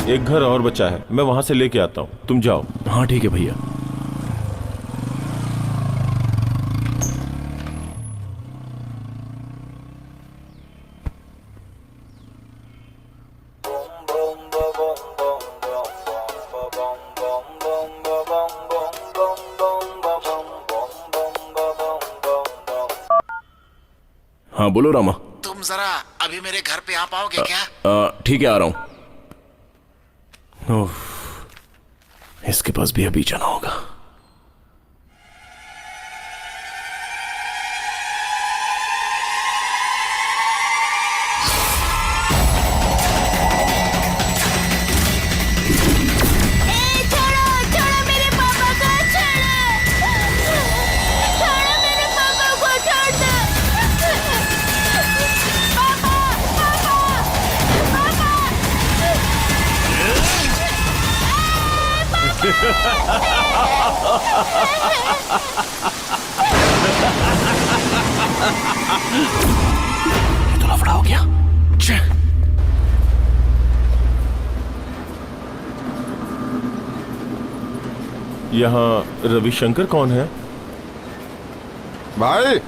एक घर और बचा है, मैं वहां से लेके आता हूँ, तुम जाओ। हाँ ठीक है भैया। हाँ बोलो रामा। तुम जरा अभी मेरे घर पे आ पाओगे क्या? ठीक है, आ रहा हूं। इसके पास भी अभी जाना होगा। ये तो लफड़ा हो गया। यहाँ रविशंकर कौन है? भाई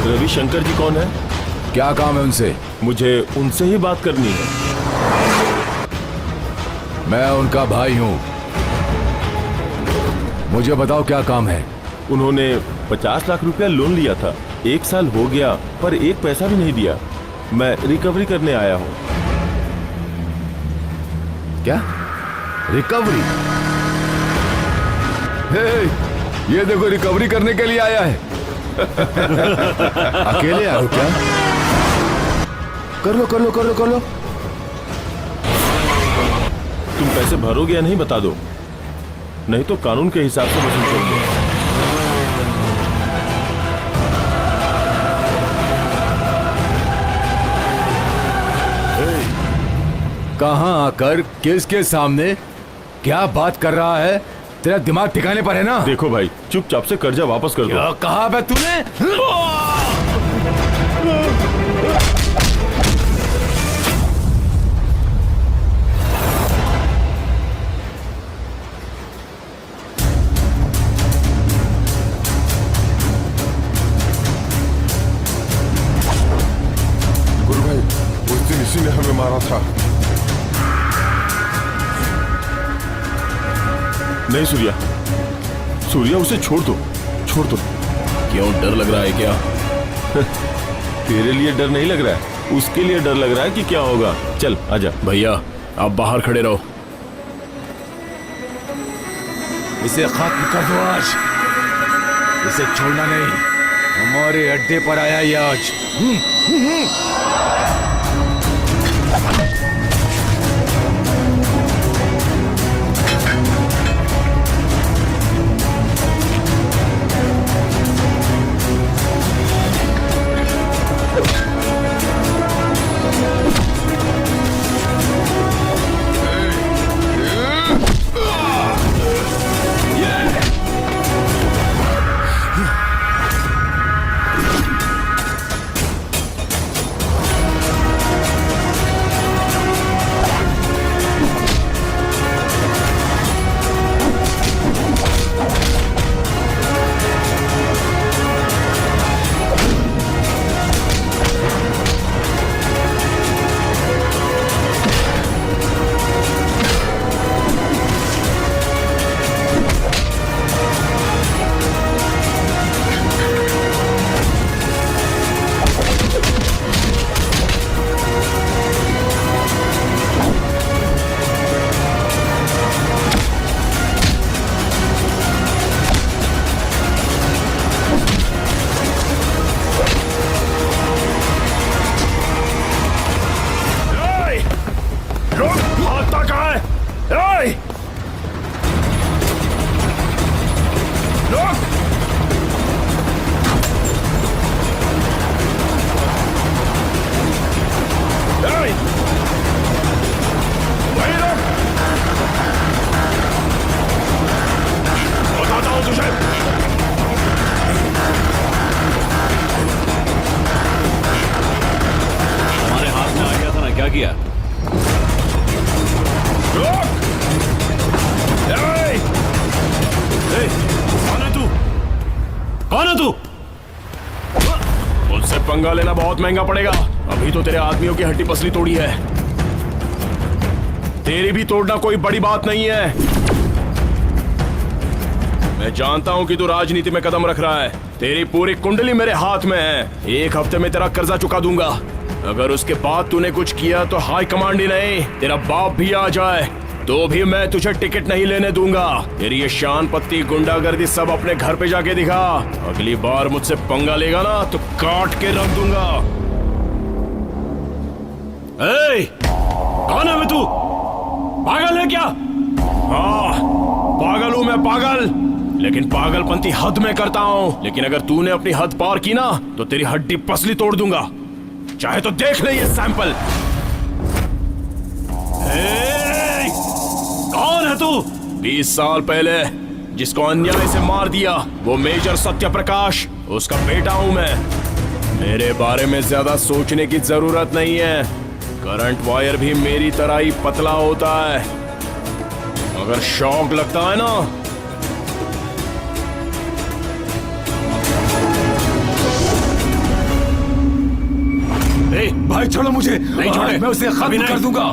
रविशंकर जी कौन है? क्या काम है उनसे? मुझे उनसे ही बात करनी है। मैं उनका भाई हूं, मुझे बताओ क्या काम है? उन्होंने 50 लाख रुपया लोन लिया था, 1 साल हो गया पर 1 पैसा भी नहीं दिया। मैं रिकवरी करने आया हूँ। क्या रिकवरी? हे, ये देखो रिकवरी करने के लिए आया है। अकेले आए हो क्या? कर लो कर लो कर लो कर लो। तुम पैसे भरोगे या नहीं बता दो, नहीं तो कानून के हिसाब से वसूल करोगे। कहां आकर किसके सामने क्या बात कर रहा है? तेरा दिमाग ठिकाने पर है ना? देखो भाई, चुपचाप से कर्जा वापस कर दो। क्या कहा बे तूने? गुरु भाई, उस दिन इसी ने हमें मारा था। नहीं सूर्या, सूर्या उसे छोड़ दो, छोड़ दो। क्यों, डर लग रहा है क्या? तेरे लिए डर नहीं लग रहा है, उसके लिए डर लग रहा है कि क्या होगा। चल आजा। भैया आप बाहर खड़े रहो। इसे खत्म कर दो आज, इसे छोड़ना नहीं। हमारे अड्डे पर आया ये आज। पंगा लेना बहुत महंगा पड़ेगा। अभी तो तेरे आदमियों की हड्डी पसली तोड़ी है, तेरी भी तोड़ना कोई बड़ी बात नहीं है। मैं जानता हूं कि तू राजनीति में कदम रख रहा है, तेरी पूरी कुंडली मेरे हाथ में है। 1 हफ्ते में तेरा कर्जा चुका दूंगा। अगर उसके बाद तूने कुछ किया तो हाई कमांड ही नहीं, तेरा बाप भी आ जाए तो भी मैं तुझे टिकट नहीं लेने दूंगा। तेरी ये शान पत्ती गुंडागर्दी सब अपने घर पे जाके दिखा। अगली बार मुझसे पंगा लेगा ना तो काट के रख दूंगा। कौन है तू? पागल है क्या? हाँ, पागल हूं मैं, पागल, लेकिन पागलपंती हद में करता हूं। लेकिन अगर तूने अपनी हद पार की ना तो तेरी हड्डी पसली तोड़ दूंगा। चाहे तो देख ले ये सैंपल। कौन है तू? 20 साल पहले जिसको अन्याय से मार दिया वो मेजर सत्य प्रकाश, उसका बेटा हूं मैं। मेरे बारे में ज्यादा सोचने की जरूरत नहीं है। करंट वायर भी मेरी तरह ही पतला होता है। अगर शॉक लगता है ना भाई छोड़ो मुझे। नहीं छोड़े, मैं उसे खत्म कर दूंगा।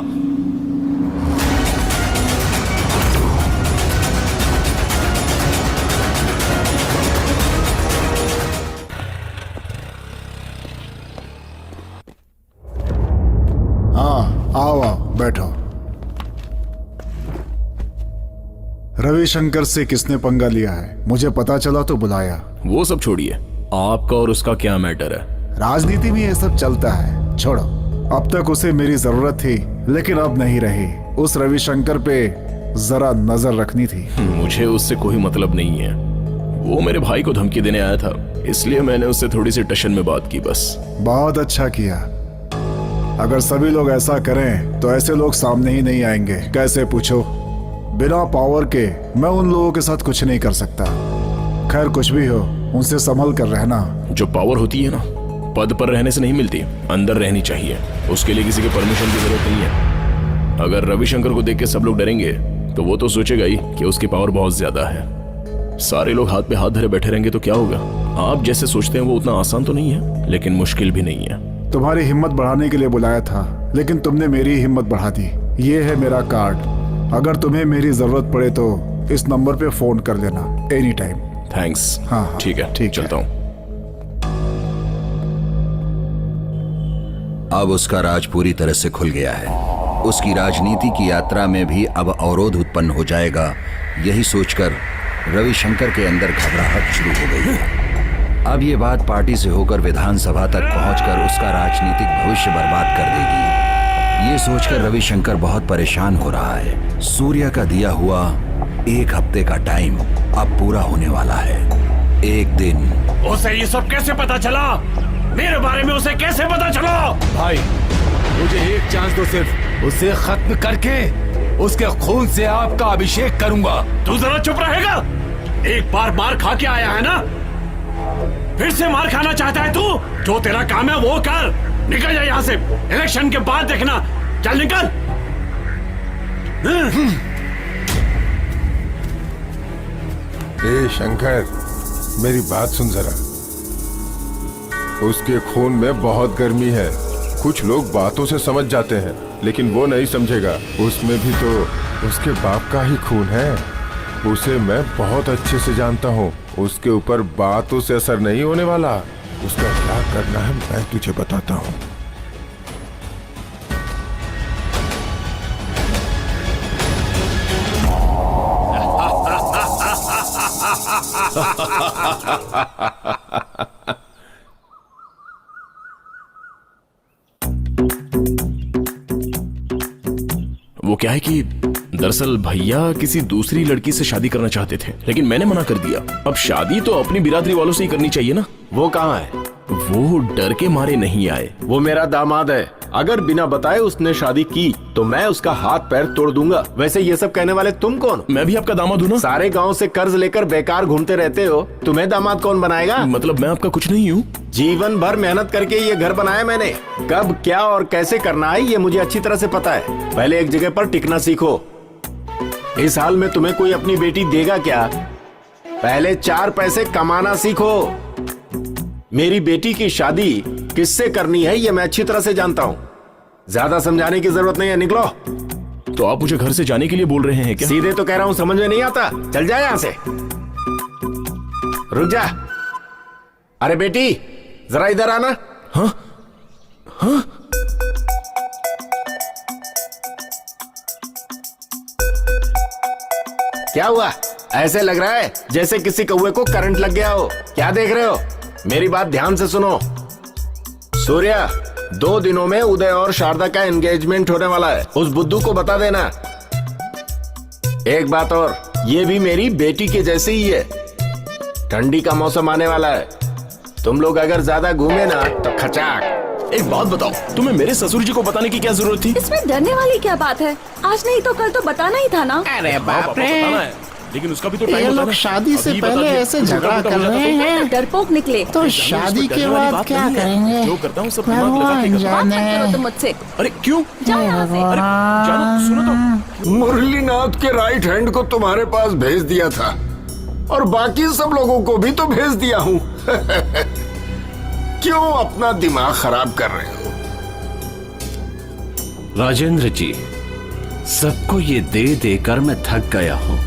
हाँ, आओ आओ, बैठो। रविशंकर से किसने पंगा लिया है? मुझे पता चला तो बुलाया। वो सब छोड़िए, आपका और उसका क्या मैटर है? राजनीति में ये सब चलता है, छोड़ो। अब तक उसे मेरी जरूरत थी लेकिन अब नहीं रही। उस रविशंकर पे जरा नजर रखनी थी। मुझे उससे कोई मतलब नहीं है। वो मेरे भाई को धमकी देने आया था, इसलिए मैंने उससे थोड़ी सी टशन में बात की बस। बहुत अच्छा किया। अगर सभी लोग ऐसा करें तो ऐसे लोग सामने ही नहीं आएंगे। कैसे पूछो? बिना पावर के मैं उन लोगों के साथ कुछ नहीं कर सकता। खैर कुछ भी हो, उनसे संभल कर रहना। जो पावर होती है ना, पद पर रहने से नहीं मिलती, अंदर रहनी चाहिए। उसके लिए किसी के परमिशन की जरूरत नहीं है। अगर रविशंकर को देख के सब लोग डरेंगे तो वो तो सोचेगा ही कि उसकी पावर बहुत ज्यादा है। सारे लोग हाथ पे हाथ धरे बैठे रहेंगे तो क्या होगा? आप जैसे सोचते हैं वो उतना आसान तो नहीं है, लेकिन मुश्किल भी नहीं है। तुम्हारी हिम्मत बढ़ाने के लिए बुलाया था, लेकिन तुमने मेरी हिम्मत बढ़ा दी। ये है मेरा कार्ड। अगर तुम्हें मेरी जरूरत पड़े तो इस नंबर पे फोन कर लेना, एनी टाइम। थैंक्स। हाँ, ठीक है, ठीक चलता हूँ। अब उसका राज पूरी तरह से खुल गया है। उसकी राजनीति की यात्रा में भी अब अवरोध उत्पन्न हो जाएगा। यही सोचकर रविशंकर के अंदर घबराहट शुरू हो गई है। अब ये बात पार्टी से होकर विधानसभा तक पहुंचकर उसका राजनीतिक भविष्य बर्बाद कर देगी। ये सोचकर रविशंकर बहुत परेशान हो रहा है। सूर्य का दिया हुआ 1 हफ्ते का टाइम अब पूरा होने वाला है। एक दिन उसे ये सब कैसे पता चला? मेरे बारे में उसे कैसे पता चला? भाई मुझे एक चांस दो, सिर्फ उसे खत्म करके उसके खून से आपका अभिषेक करूंगा। तू जरा चुप रहेगा? एक बार मार खा के आया है ना, फिर से मार खाना चाहता है तू? जो तेरा काम है वो कर। निकल जा यहाँ से, इलेक्शन के बाद देखना। चल निकल। ए शंकर, मेरी बात सुन जरा। उसके खून में बहुत गर्मी है। कुछ लोग बातों से समझ जाते हैं, लेकिन वो नहीं समझेगा। उसमें भी तो उसके बाप का ही खून है। उसे मैं बहुत अच्छे से जानता हूँ। उसके ऊपर बातों से असर नहीं होने वाला। उसका क्या करना है मैं तुझे बताता हूँ। वो क्या है कि दरअसल भैया किसी दूसरी लड़की से शादी करना चाहते थे, लेकिन मैंने मना कर दिया। अब शादी तो अपनी बिरादरी वालों से ही करनी चाहिए ना। वो कहाँ है? वो डर के मारे नहीं आए। वो मेरा दामाद है। अगर बिना बताए उसने शादी की तो मैं उसका हाथ पैर तोड़ दूंगा। वैसे ये सब कहने वाले तुम कौन? मैं भी आपका दामाद हूँ ना। सारे गांव से कर्ज लेकर बेकार घूमते रहते हो, तुम्हें दामाद कौन बनाएगा? मतलब मैं आपका कुछ नहीं हूँ। जीवन भर मेहनत करके ये घर बनाया मैंने। कब क्या और कैसे करना है ये मुझे अच्छी तरह से पता है। पहले एक जगह पर टिकना सीखो। इस हाल में तुम्हें कोई अपनी बेटी देगा क्या? पहले 4 पैसे कमाना सीखो। मेरी बेटी की शादी किससे करनी है ये मैं अच्छी तरह से जानता हूँ। ज्यादा समझाने की जरूरत नहीं है, निकलो। तो आप मुझे घर से जाने के लिए बोल रहे हैं क्या? सीधे तो कह रहा हूँ, समझ में नहीं आता? चल जा यहां से, रुक जा। अरे बेटी जरा इधर आना। हाँ हाँ क्या हुआ? ऐसे लग रहा है जैसे किसी कौवे को करंट लग गया हो। क्या देख रहे हो? मेरी बात ध्यान से सुनो। सूर्या, 2 दिनों में उदय और शारदा का एंगेजमेंट होने वाला है। उस बुद्धू को बता देना। एक बात और, ये भी मेरी बेटी के जैसे ही है। ठंडी का मौसम आने वाला है, तुम लोग अगर ज्यादा घूमे ना तो खचाक। एक बात बताओ, तुम्हें मेरे ससुर जी को बताने की क्या जरूरत थी? इसमें डरने वाली क्या बात है? आज नहीं तो कल तो बताना ही था ना। अरे हाँ, बाप पापा, रे, बताना है, लेकिन उसका भी तो ये टाइम होता है लोग ना। शादी से अभी बता पहले दिया, ऐसे छोटा झगड़ा मोटा कर हो जाता रहे तो- हैं, डरपोक निकले। तो शादी के बाद क्या करेंगे? जो करता हूँ सब दिमाग लगा के करता हूँ। बात मत करो तुम मुझसे। अरे क्यों? जाओ यहाँ से। अरे जानो, सुनो तो। मुरलीनाथ के राइट हैंड को तुम्हारे पास भेज दिया था और बाकी सब लोगों को भी तो भेज दिया हूँ। क्यों अपना दिमाग खराब कर रहे हो? राजेंद्र जी, सबको ये दे देकर मैं थक गया हूँ।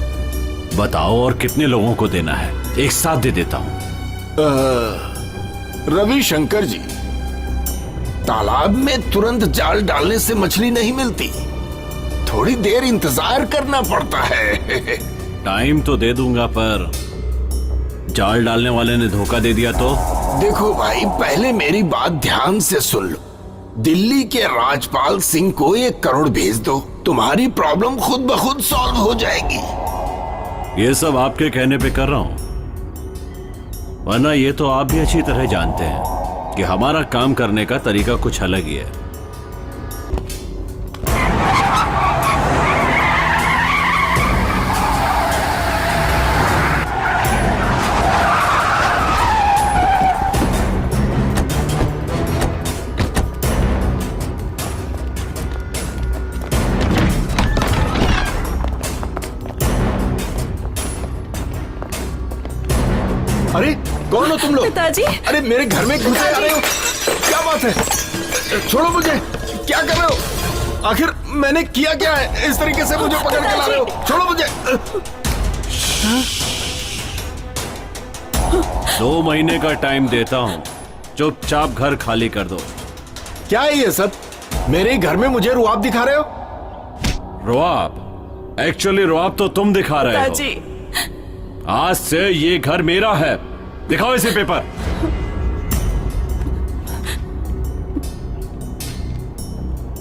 बताओ और कितने लोगों को देना है? एक साथ दे देता हूँ। रविशंकर जी, तालाब में तुरंत जाल डालने से मछली नहीं मिलती, थोड़ी देर इंतजार करना पड़ता है। टाइम तो दे दूंगा, पर जाल डालने वाले ने धोखा दे दिया तो? देखो भाई, पहले मेरी बात ध्यान से सुन लो। दिल्ली के राजपाल सिंह को 1 करोड़ भेज दो, तुम्हारी प्रॉब्लम खुद ब खुद सॉल्व हो जाएगी। ये सब आपके कहने पे कर रहा हूं, वरना ये तो आप भी अच्छी तरह जानते हैं कि हमारा काम करने का तरीका कुछ अलग ही है। अरे कौन हो तुम लोग? पिताजी। अरे मेरे घर में घुसे आ रहे हो, क्या बात है? छोड़ो मुझे, क्या कर रहे हो? आखिर मैंने किया क्या है? इस तरीके से मुझे पकड़ के ला रहे हो? छोड़ो मुझे। 2 महीने का टाइम देता हूं, चुपचाप घर खाली कर दो। क्या है ये सब? मेरे घर में मुझे रुआब दिखा रहे हो? रुआब? एक्चुअली रुआब तो तुम दिखा रहे हो। आज से ये घर मेरा है। दिखाओ इसे पेपर।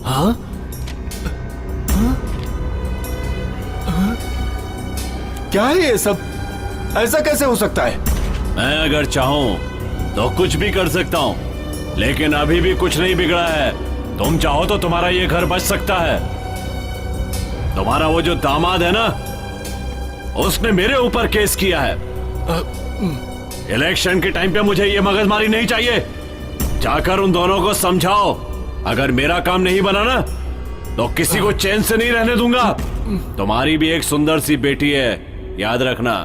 हाँ? क्या है ये सब? ऐसा कैसे हो सकता है? मैं अगर चाहूं तो कुछ भी कर सकता हूं, लेकिन अभी भी कुछ नहीं बिगड़ा है। तुम चाहो तो तुम्हारा ये घर बच सकता है। तुम्हारा वो जो दामाद है ना, उसने मेरे ऊपर केस किया है। इलेक्शन के टाइम पे मुझे ये मगजमारी नहीं चाहिए। जाकर उन दोनों को समझाओ, अगर मेरा काम नहीं बना ना तो किसी को चैन से नहीं रहने दूंगा। तुम्हारी भी एक सुंदर सी बेटी है, याद रखना।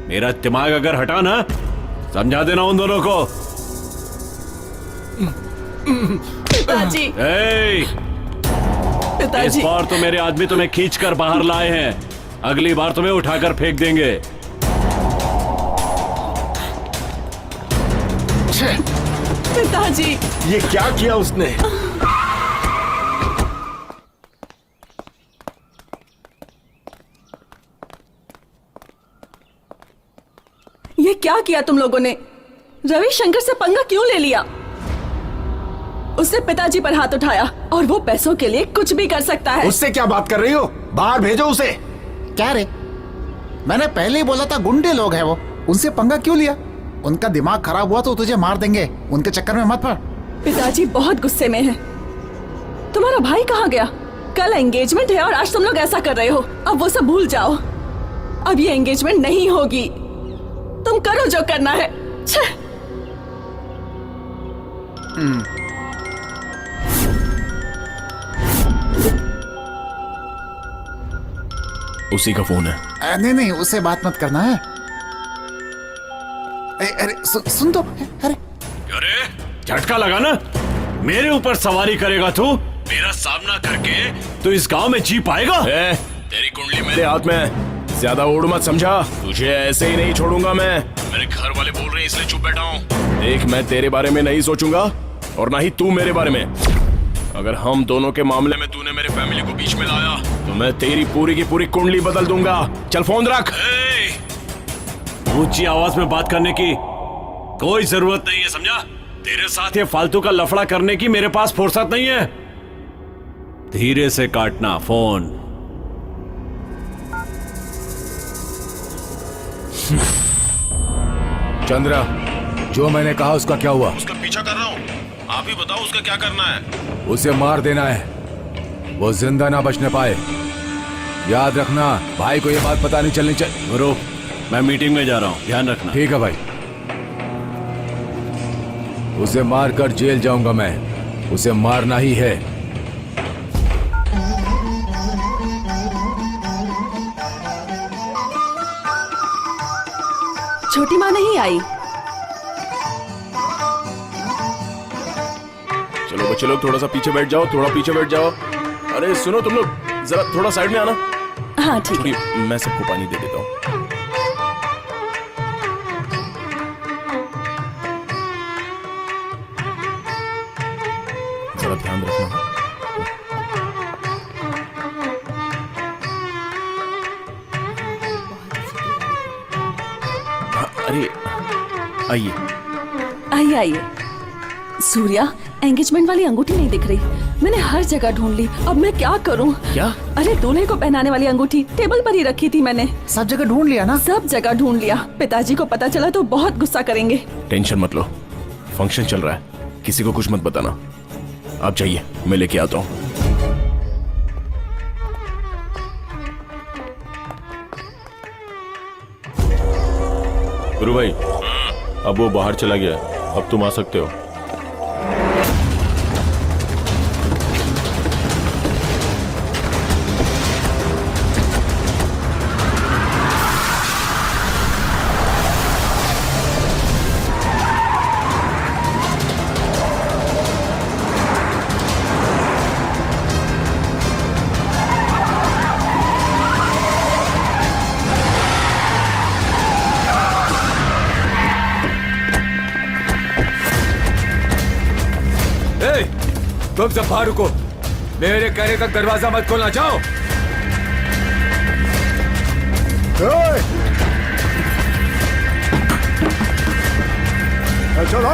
मेरा दिमाग अगर हटा ना, समझा देना उन दोनों को। पिताजी। इस बार तो मेरे आदमी तुम्हें खींचकर बाहर लाए हैं, अगली बार तुम्हें उठाकर फेंक देंगे। पिताजी। ये क्या किया उसने? ये क्या किया तुम लोगों ने? रविशंकर से पंगा क्यों ले लिया? उसने पिताजी पर हाथ उठाया और वो पैसों के लिए कुछ भी कर सकता है। उससे क्या बात कर रही हो? बाहर भेजो उसे। क्या रे, मैंने पहले ही बोला था गुंडे लोग हैं वो, उनसे पंगा क्यों लिया? उनका दिमाग खराब हुआ तो तुझे मार देंगे, उनके चक्कर में मत पड़। पिताजी बहुत गुस्से में है। तुम्हारा भाई कहाँ गया? कल एंगेजमेंट है और आज तुम लोग ऐसा कर रहे हो। अब वो सब भूल जाओ, अब ये एंगेजमेंट नहीं होगी। तुम करो जो करना है। उसी का फोन है। नहीं नहीं, उससे बात मत करना है। अरे सुन तो। अरे अरे झटका लगा ना? मेरे ऊपर सवारी करेगा तू? मेरा सामना करके तू इस गांव में जी पाएगा? तेरी कुंडली मेरे हाथ में है, ज्यादा ओढ़ मत समझा। तुझे ऐसे ही नहीं छोड़ूंगा मैं। मेरे घर वाले बोल रहे हैं इसलिए चुप बैठा हूँ। देख, मैं तेरे बारे में नहीं सोचूंगा और ना ही तू मेरे बारे में। अगर हम दोनों के मामले में तूने मेरे फैमिली को बीच में लाया तो मैं तेरी पूरी की पूरी कुंडली बदल दूंगा। चल फोन रख। ऊंची आवाज में बात करने की कोई जरूरत नहीं है, समझा? तेरे साथ ये फालतू का लफड़ा करने की मेरे पास फुर्सत नहीं है। धीरे से काटना फोन। चंद्रा, जो मैंने कहा उसका क्या हुआ? उसका पीछा कर रहा हूँ, आप ही बताओ उसका क्या करना है। उसे मार देना है, वो जिंदा ना बचने पाए। याद रखना, भाई को ये बात पता नहीं चलनी चाहिए। गुरु, मैं मीटिंग में जा रहा हूँ, ध्यान रखना। ठीक है भाई। उसे मारकर जेल जाऊंगा मैं, उसे मारना ही है। छोटी माँ नहीं आई। चलो बच्चे लोग, थोड़ा सा पीछे बैठ जाओ, थोड़ा पीछे बैठ जाओ। अरे सुनो तुम लोग, जरा थोड़ा साइड में आना। हाँ ठीक है। छोड़िए, मैं सबको पानी दे देता हूँ। जरा ध्यान रखना। अरे आइए आइए आइए। सूर्या, एंगेजमेंट वाली अंगूठी नहीं दिख रही। मैंने हर जगह ढूंढ ली, अब मैं क्या करूं? क्या? अरे दूल्हे को पहनाने वाली अंगूठी टेबल पर ही रखी थी मैंने। सब जगह ढूंढ लिया ना? सब जगह ढूंढ लिया। पिताजी को पता चला तो बहुत गुस्सा करेंगे। टेंशन मत लो, फंक्शन चल रहा है, किसी को कुछ मत बताना। आप जाइए, मैं लेके आता हूँ। गुरु भाई, अब वो बाहर चला गया, अब तुम आ सकते हो। तुम सब बाहर रुको, मेरे कहने तक दरवाजा मत खोलना। जाओ। चलो।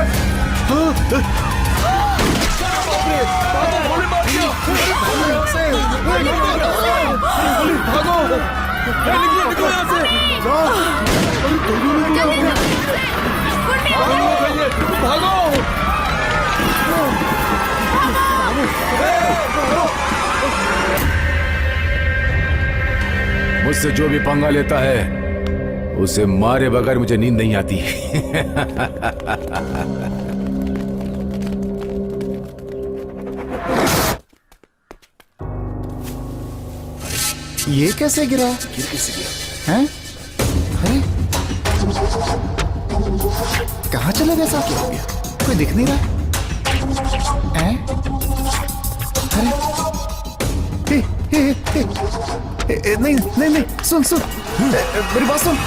मुझसे जो भी पंगा लेता है उसे मारे बगैर मुझे नींद नहीं आती। ये कैसे गिरा? गिर कैसे गिरा? हैं? अरे कहाँ चला गया साहब? कोई दिख नहीं रहा। हैं? अरे नहीं नहीं नहीं, सुन सुन, मेरी बात सुन।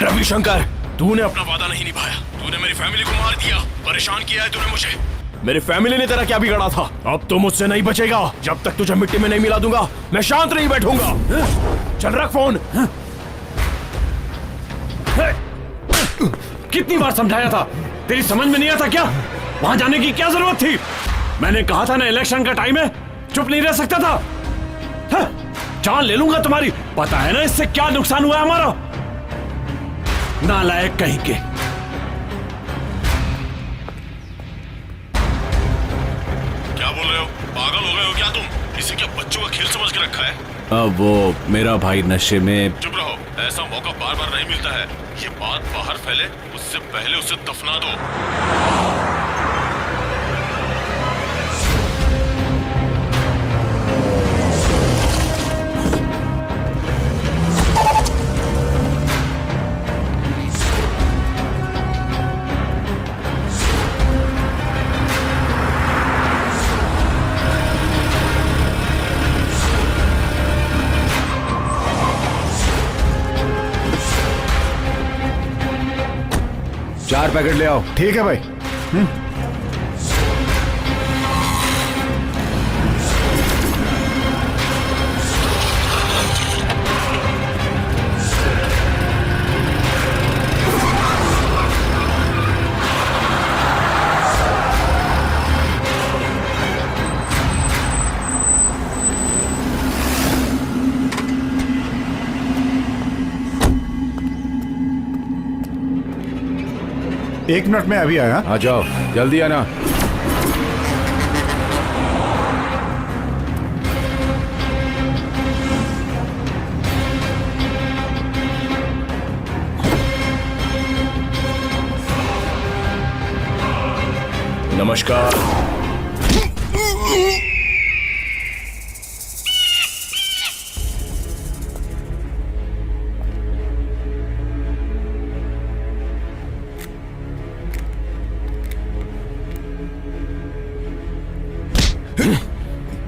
रविशंकर, तूने अपना वादा नहीं निभाया, तूने मेरी फैमिली को मार दिया, परेशान किया है तूने मुझे। मेरी फैमिली ने तेरा क्या बिगाड़ा था? अब तो मुझसे नहीं बचेगा। जब तक तुझे मिट्टी में नहीं मिला दूंगा मैं शांत नहीं बैठूंगा। चल रख फोन। कितनी बार समझाया था, तेरी समझ में नहीं आता क्या? वहां जाने की क्या जरूरत थी? मैंने कहा था ना इलेक्शन का टाइम है, चुप नहीं रह सकता था। जान ले लूंगा तुम्हारी। पता है ना इससे क्या नुकसान हुआ हमारा? नालायक कहीं के। क्या बोल रहे हो? पागल हो गए हो क्या तुम? इसे क्या बच्चों का खेल समझ के रखा है? अब वो मेरा भाई नशे में। चुप रहो, ऐसा मौका बार बार नहीं मिलता है। ये बात बाहर फैले उससे पहले उसे दफना दो। चार पैकेट ले आओ। ठीक है भाई। एक मिनट में अभी आया। आ जाओ, जल्दी आना। नमस्कार।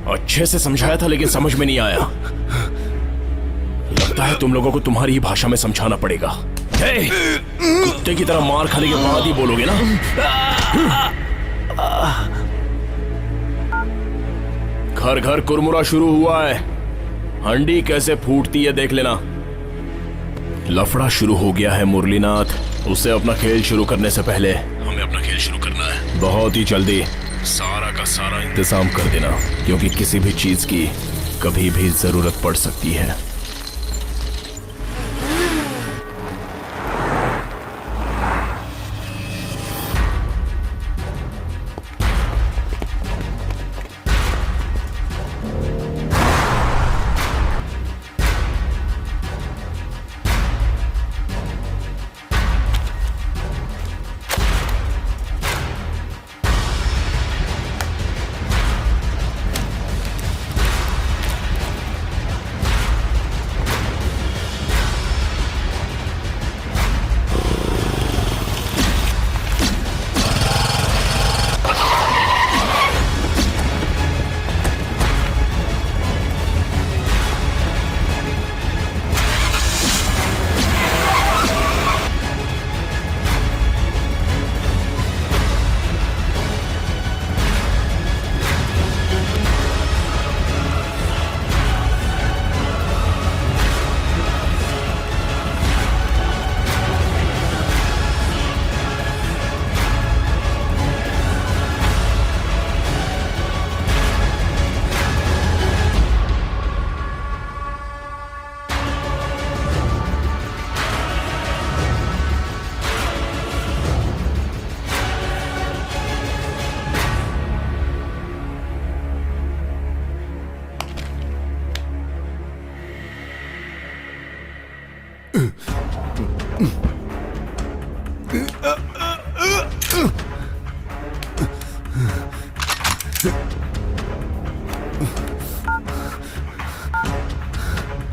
अच्छे से समझाया था लेकिन समझ में नहीं आया। लगता है तुम लोगों को तुम्हारी ही भाषा में समझाना पड़ेगा। हे, कुत्ते की तरह मार खाने के बाद ही बोलोगे ना? घर घर कुरमुरा शुरू हुआ है। हंडी कैसे फूटती है देख लेना। लफड़ा शुरू हो गया है मुरलीनाथ। उसे अपना खेल शुरू करने से पहले हमें अपना खेल शुरू करना है। बहुत ही जल्दी सारा का सारा इंतजाम कर देना, क्योंकि किसी भी चीज की कभी भी जरूरत पड़ सकती है।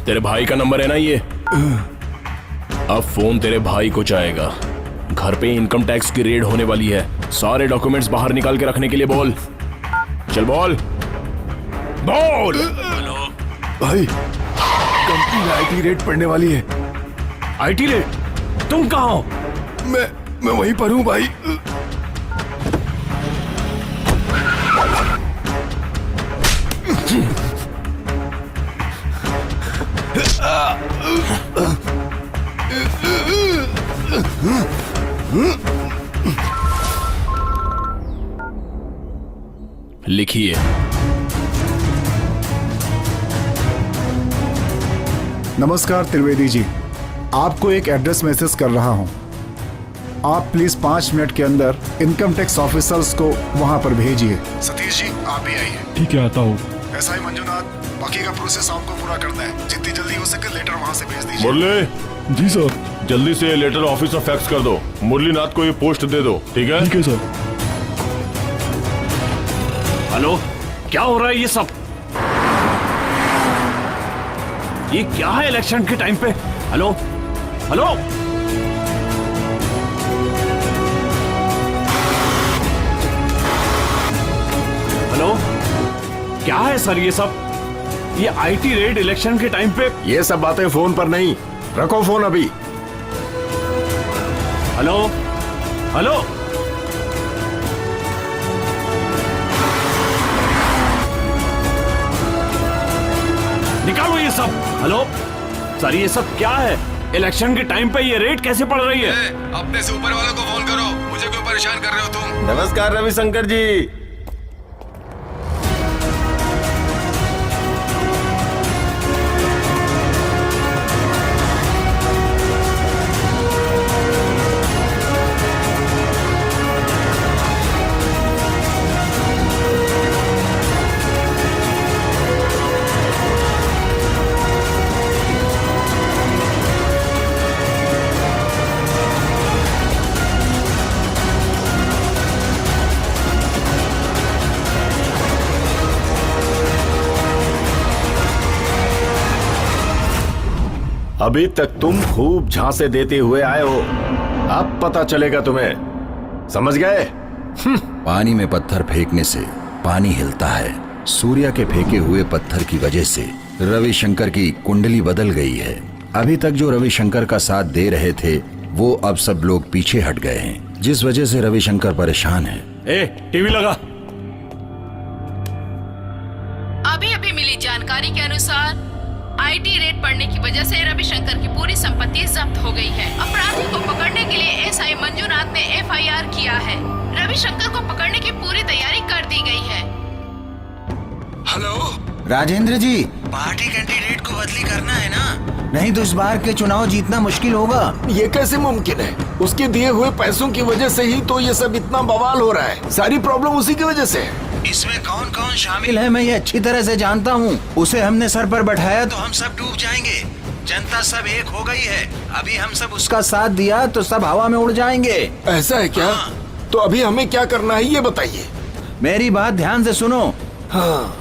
तेरे भाई का नंबर है ना ये? अब फोन तेरे भाई को जाएगा। घर पे इनकम टैक्स की रेड होने वाली है। सारे डॉक्यूमेंट्स बाहर निकाल के रखने के लिए बोल। चल बोल बोल। हेलो भाई, कंपनी में आईटी रेड पड़ने वाली है। IT raid? तुम कहाँ हो? मैं वहीं पर हूँ भाई। लिखिए। नमस्कार त्रिवेदी जी, आपको एक एड्रेस मैसेज कर रहा हूं। आप प्लीज 5 मिनट के अंदर इनकम टैक्स ऑफिसर्स को वहां पर भेजिए। सतीश जी आप भी आइए। ठीक है, आता हूँ। एसआई मंजूनाथ, बाकी का प्रोसेस आपको पूरा करना है। जितनी जल्दी हो सके लेटर वहां से भेज दीजिए। मुरली, जी सर। जल्दी से ये लेटर ऑफिस में फैक्स कर दो। मुरलीनाथ को ये पोस्ट दे दो, ठीक है? ठीक है सर। हेलो, क्या हो रहा है ये सब? ये क्या है इलेक्शन के टाइम पे? हेलो हेलो, हेलो, क्या है सर ये सब? ये आईटी रेड इलेक्शन के टाइम पे? ये सब बातें फोन पर नहीं, रखो फोन अभी। हेलो हेलो, निकालो ये सब। हेलो सर, ये सब क्या है? इलेक्शन के टाइम पे ये रेड कैसे पड़ रही है? अपने से ऊपर वालों को फोन करो, मुझे क्यों परेशान कर रहे हो तुम? नमस्कार रविशंकर जी। अभी तक तुम खूब झांसे देते हुए आए हो, अब पता चलेगा तुम्हें, समझ गए? पानी में पत्थर फेंकने से पानी हिलता है। सूर्या के फेंके हुए पत्थर की वजह से रविशंकर की कुंडली बदल गई है। अभी तक जो रविशंकर का साथ दे रहे थे वो अब सब लोग पीछे हट गए हैं, जिस वजह से रविशंकर परेशान है। ए, टीवी लगा। अभी अभी मिली जानकारी के अनुसार आईटी रेड पड़ने की वजह से रविशंकर की पूरी संपत्ति जब्त हो गई है। अपराधी को पकड़ने के लिए एसआई मंजूनाथ ने एफआईआर किया है। रविशंकर को पकड़ने की पूरी तैयारी कर दी गई है। हेलो राजेंद्र जी, पार्टी कैंडिडेट को बदली करना है ना? नहीं तो इस बार के चुनाव जीतना मुश्किल होगा। ये कैसे मुमकिन है? उसके दिए हुए पैसों की वजह से ही तो ये सब इतना बवाल हो रहा है। सारी प्रॉब्लम उसी की वजह से है। इसमें कौन कौन शामिल है मैं ये अच्छी तरह से जानता हूँ। उसे हमने सर पर बैठाया तो हम सब डूब जाएंगे। जनता सब एक हो गई है। अभी हम सब उसका साथ दिया तो सब हवा में उड़ जाएंगे। ऐसा है क्या? तो अभी हमें क्या करना है ये बताइए। मेरी बात ध्यान से सुनो। हाँ,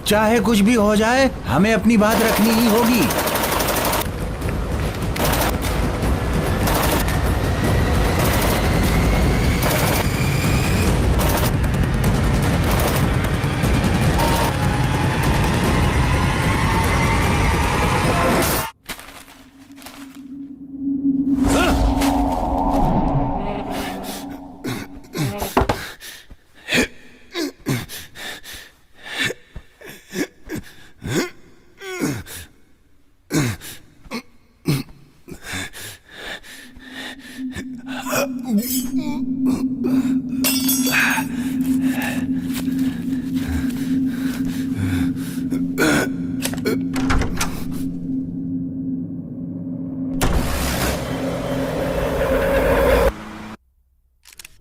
चाहे कुछ भी हो जाए हमें अपनी बात रखनी ही होगी।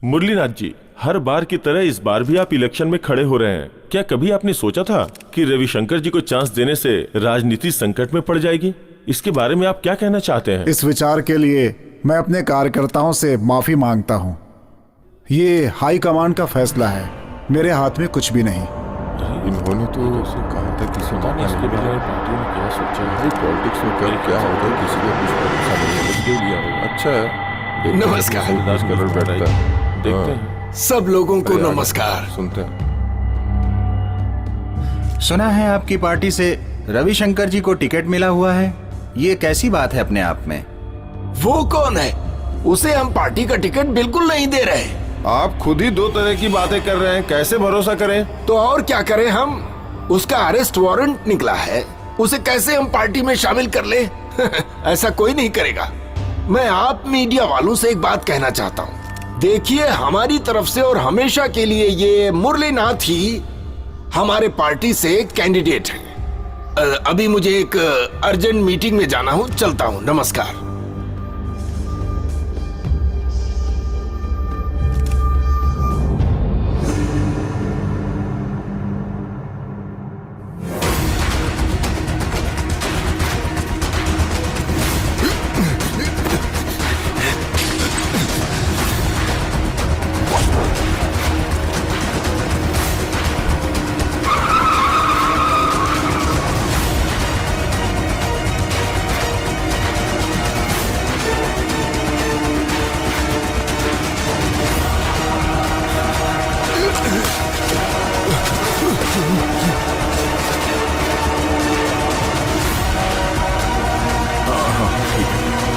मुरलीनाथ जी, हर बार की तरह इस बार भी आप इलेक्शन में खड़े हो रहे हैं। क्या कभी आपने सोचा था कि रविशंकर जी को चांस देने से राजनीति संकट में पड़ जाएगी? इसके बारे में आप क्या कहना चाहते हैं? इस विचार के लिए मैं अपने कार्यकर्ताओं से माफी मांगता हूँ। ये हाई कमांड का फैसला है, मेरे हाथ में कुछ भी नहीं। इन्होंने तो कहा था किसी इसके बजाय पार्टी ने क्या सोचा है? पॉलिटिक्स में कल क्या होगा किसी को कुछ भरोसा नहीं दे दिया होगा। अच्छा है। नमस्कार। कलर बैठता है। देखते हैं। सब लोगों को नमस्कार। सुनते हैं। सुना है आपकी पार्टी से रविशंकर जी को टिकट मिला हुआ है। ये कैसी बात है अपने आप में? वो कौन है? उसे हम पार्टी का टिकट बिल्कुल नहीं दे रहे। आप खुद ही दो तरह की बातें कर रहे हैं, कैसे भरोसा करें? तो और क्या करें हम? उसका अरेस्ट वारंट निकला है, उसे कैसे हम पार्टी में शामिल कर ले? ऐसा कोई नहीं करेगा। मैं आप मीडिया वालों से एक बात कहना चाहता हूँ। देखिए, हमारी तरफ से और हमेशा के लिए ये मुरलीनाथ ही हमारे पार्टी से कैंडिडेट है। अभी मुझे एक अर्जेंट मीटिंग में जाना हूँ, चलता हूँ, नमस्कार।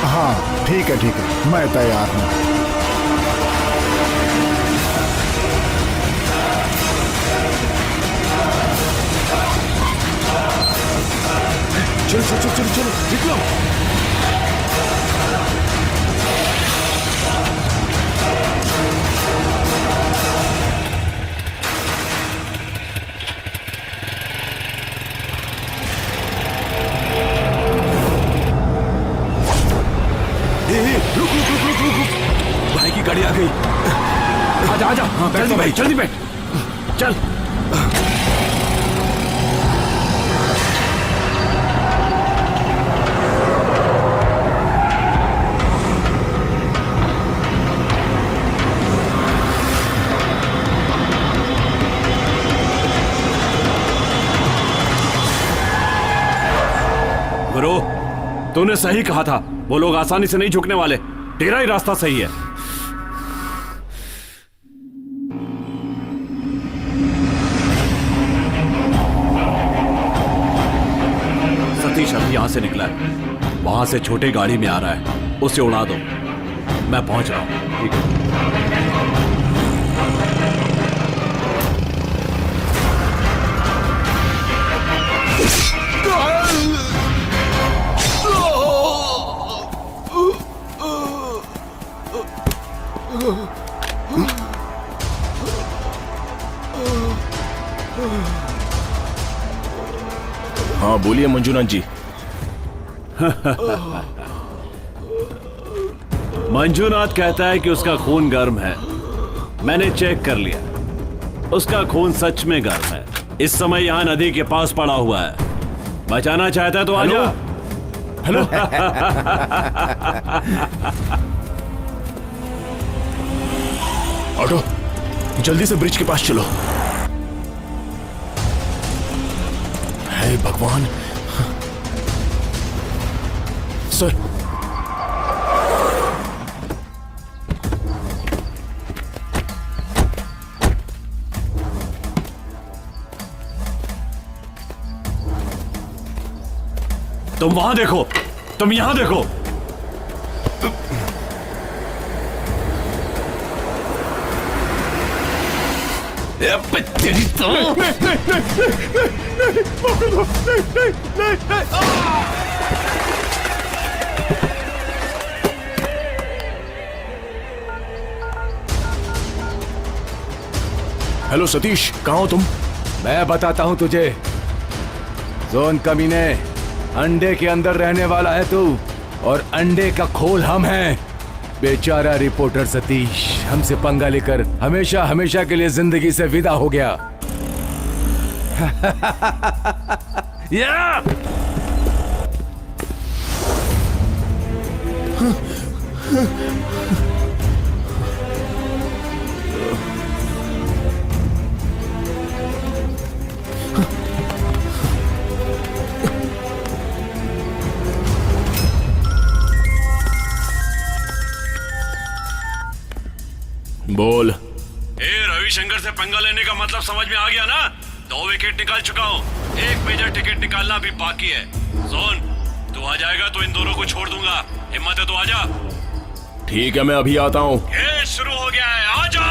हाँ ठीक है, मैं तैयार हूँ। चलो चलो चलो चलो चलो निकलो। भाई की गाड़ी आ गई। आजा आजा, जल्दी भाई, जल्दी बैठ, चल। गुरु, तूने सही कहा था, वो लोग आसानी से नहीं झुकने वाले। तेरा ही रास्ता सही है। सतीश अभी यहां से निकला है, वहां से छोटी गाड़ी में आ रहा है, उसे उड़ा दो। मैं पहुंच रहा हूं। ठीक है। हाँ बोलिए मंजूनाथ जी। मंजूनाथ कहता है कि उसका खून गर्म है। मैंने चेक कर लिया, उसका खून सच में गर्म है। इस समय यहाँ नदी के पास पड़ा हुआ है। बचाना चाहता है तो आजा। हेलो। ऑटो, जल्दी से ब्रिज के पास चलो। हे भगवान सर। तुम वहां देखो, तुम यहां देखो। तेरी तो हेलो सतीश, कहाँ हो तुम? मैं बताता हूं तुझे। जोन कमीने, अंडे के अंदर रहने वाला है तू, और अंडे का खोल हम हैं। बेचारा रिपोर्टर सतीश हमसे पंगा लेकर हमेशा हमेशा के लिए जिंदगी से विदा हो गया। या! बोल। रविशंकर से पंगा लेने का मतलब समझ में आ गया ना? 2 विकेट निकाल चुका हूँ, 1 मेजर टिकट निकालना भी बाकी है। जोन, तू आ जाएगा तो इन दोनों को छोड़ दूंगा। हिम्मत है तो आजा। ठीक है, मैं अभी आता हूँ। ये शुरू हो गया है, आजा।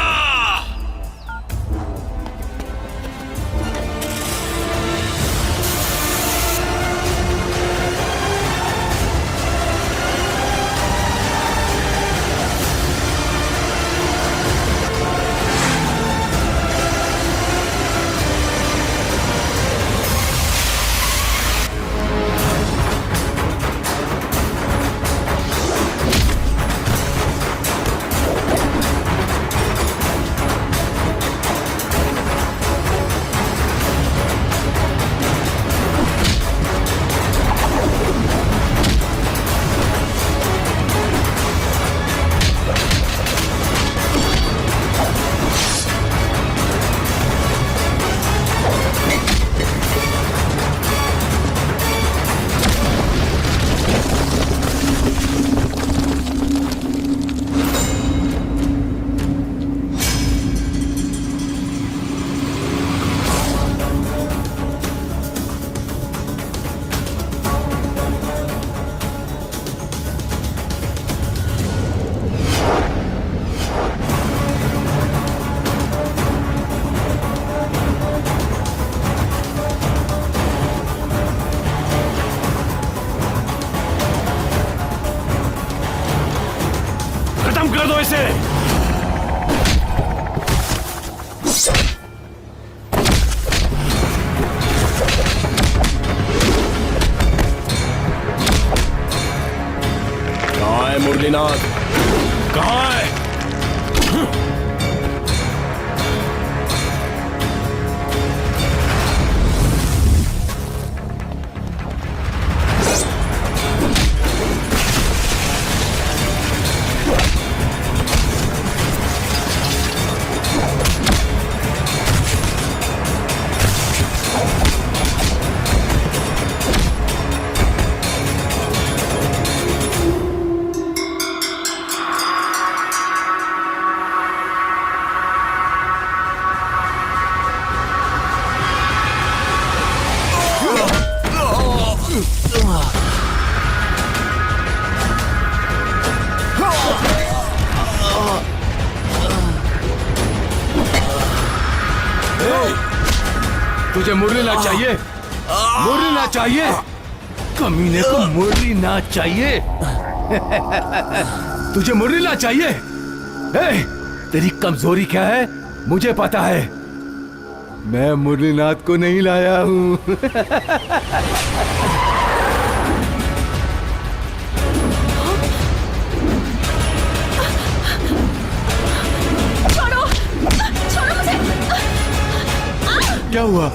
खत्म कर दो इसे। कहाँ है मुरलीनाथ? कहाँ है? तुझे मुरलीनाथ चाहिए? मुरलीनाथ चाहिए? कमीने को मुरलीनाथ चाहिए? तुझे मुरलीनाथ चाहिए? ए, तेरी कमजोरी क्या है मुझे पता है। मैं मुरलीनाथ को नहीं लाया हूं। छोड़ो, छोड़ो मुझे। क्या हुआ?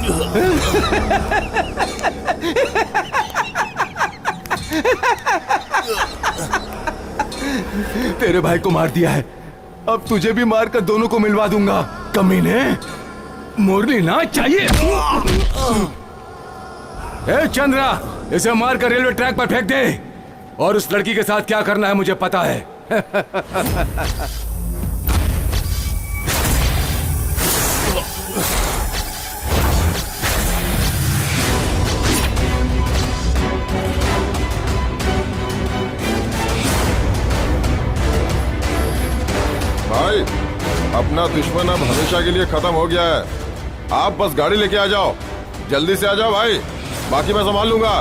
तेरे भाई को मार दिया है, अब तुझे भी मारकर दोनों को मिलवा दूंगा। कमीने, मुरलीनाथ चाहिए? ए चंद्रा, इसे मारकर रेलवे ट्रैक पर फेंक दे। और उस लड़की के साथ क्या करना है मुझे पता है। भाई, अपना दुश्मन अब हमेशा के लिए खत्म हो गया है। आप बस गाड़ी लेके आ जाओ, जल्दी से आ जाओ भाई, बाकी मैं संभाल लूंगा।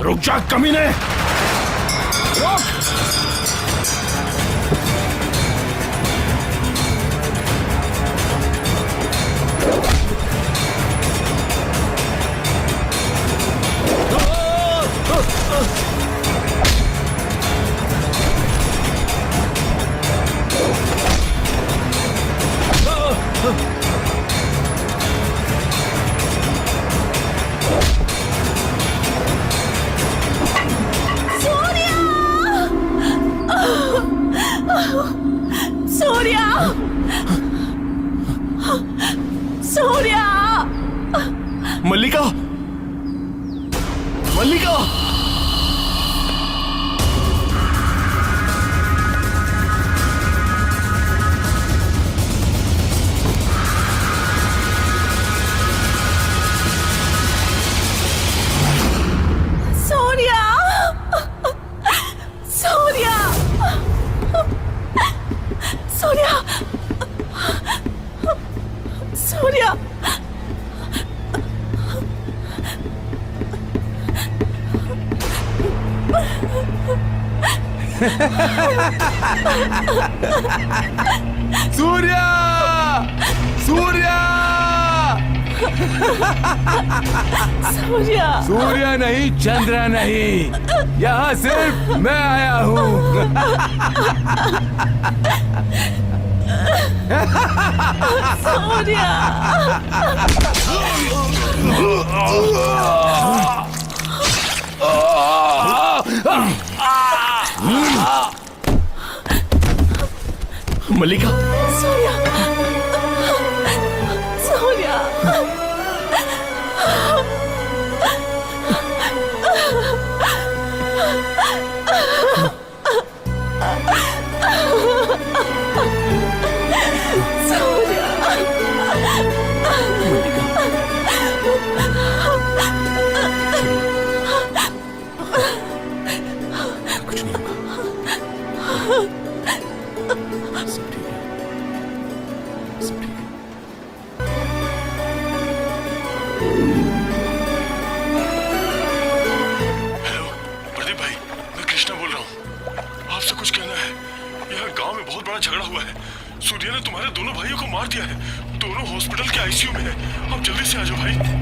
रुक जा कमीने! रुक! मल्लिका, मल्लिका। सूर्या, सूर्या, सूर्या, सूर्या। सूर्या, सूर्या, सूर्या, सूर्या नहीं, चंद्रा नहीं, यहाँ सिर्फ मैं आया हूँ। सूर्या। मल्लिका, सूर्या, सूर्या। कुछ नहीं होगा, सब ठीक है, सब ठीक है। हेलो प्रदीप भाई, मैं कृष्णा बोल रहा हूँ। आपसे कुछ कहना है। यहाँ गांव में बहुत बड़ा झगड़ा हुआ है। सूर्या ने तुम्हारे दोनों भाइयों को मार दिया है। दोनों हॉस्पिटल के आईसीयू में है। आप जल्दी से आ जाओ भाई।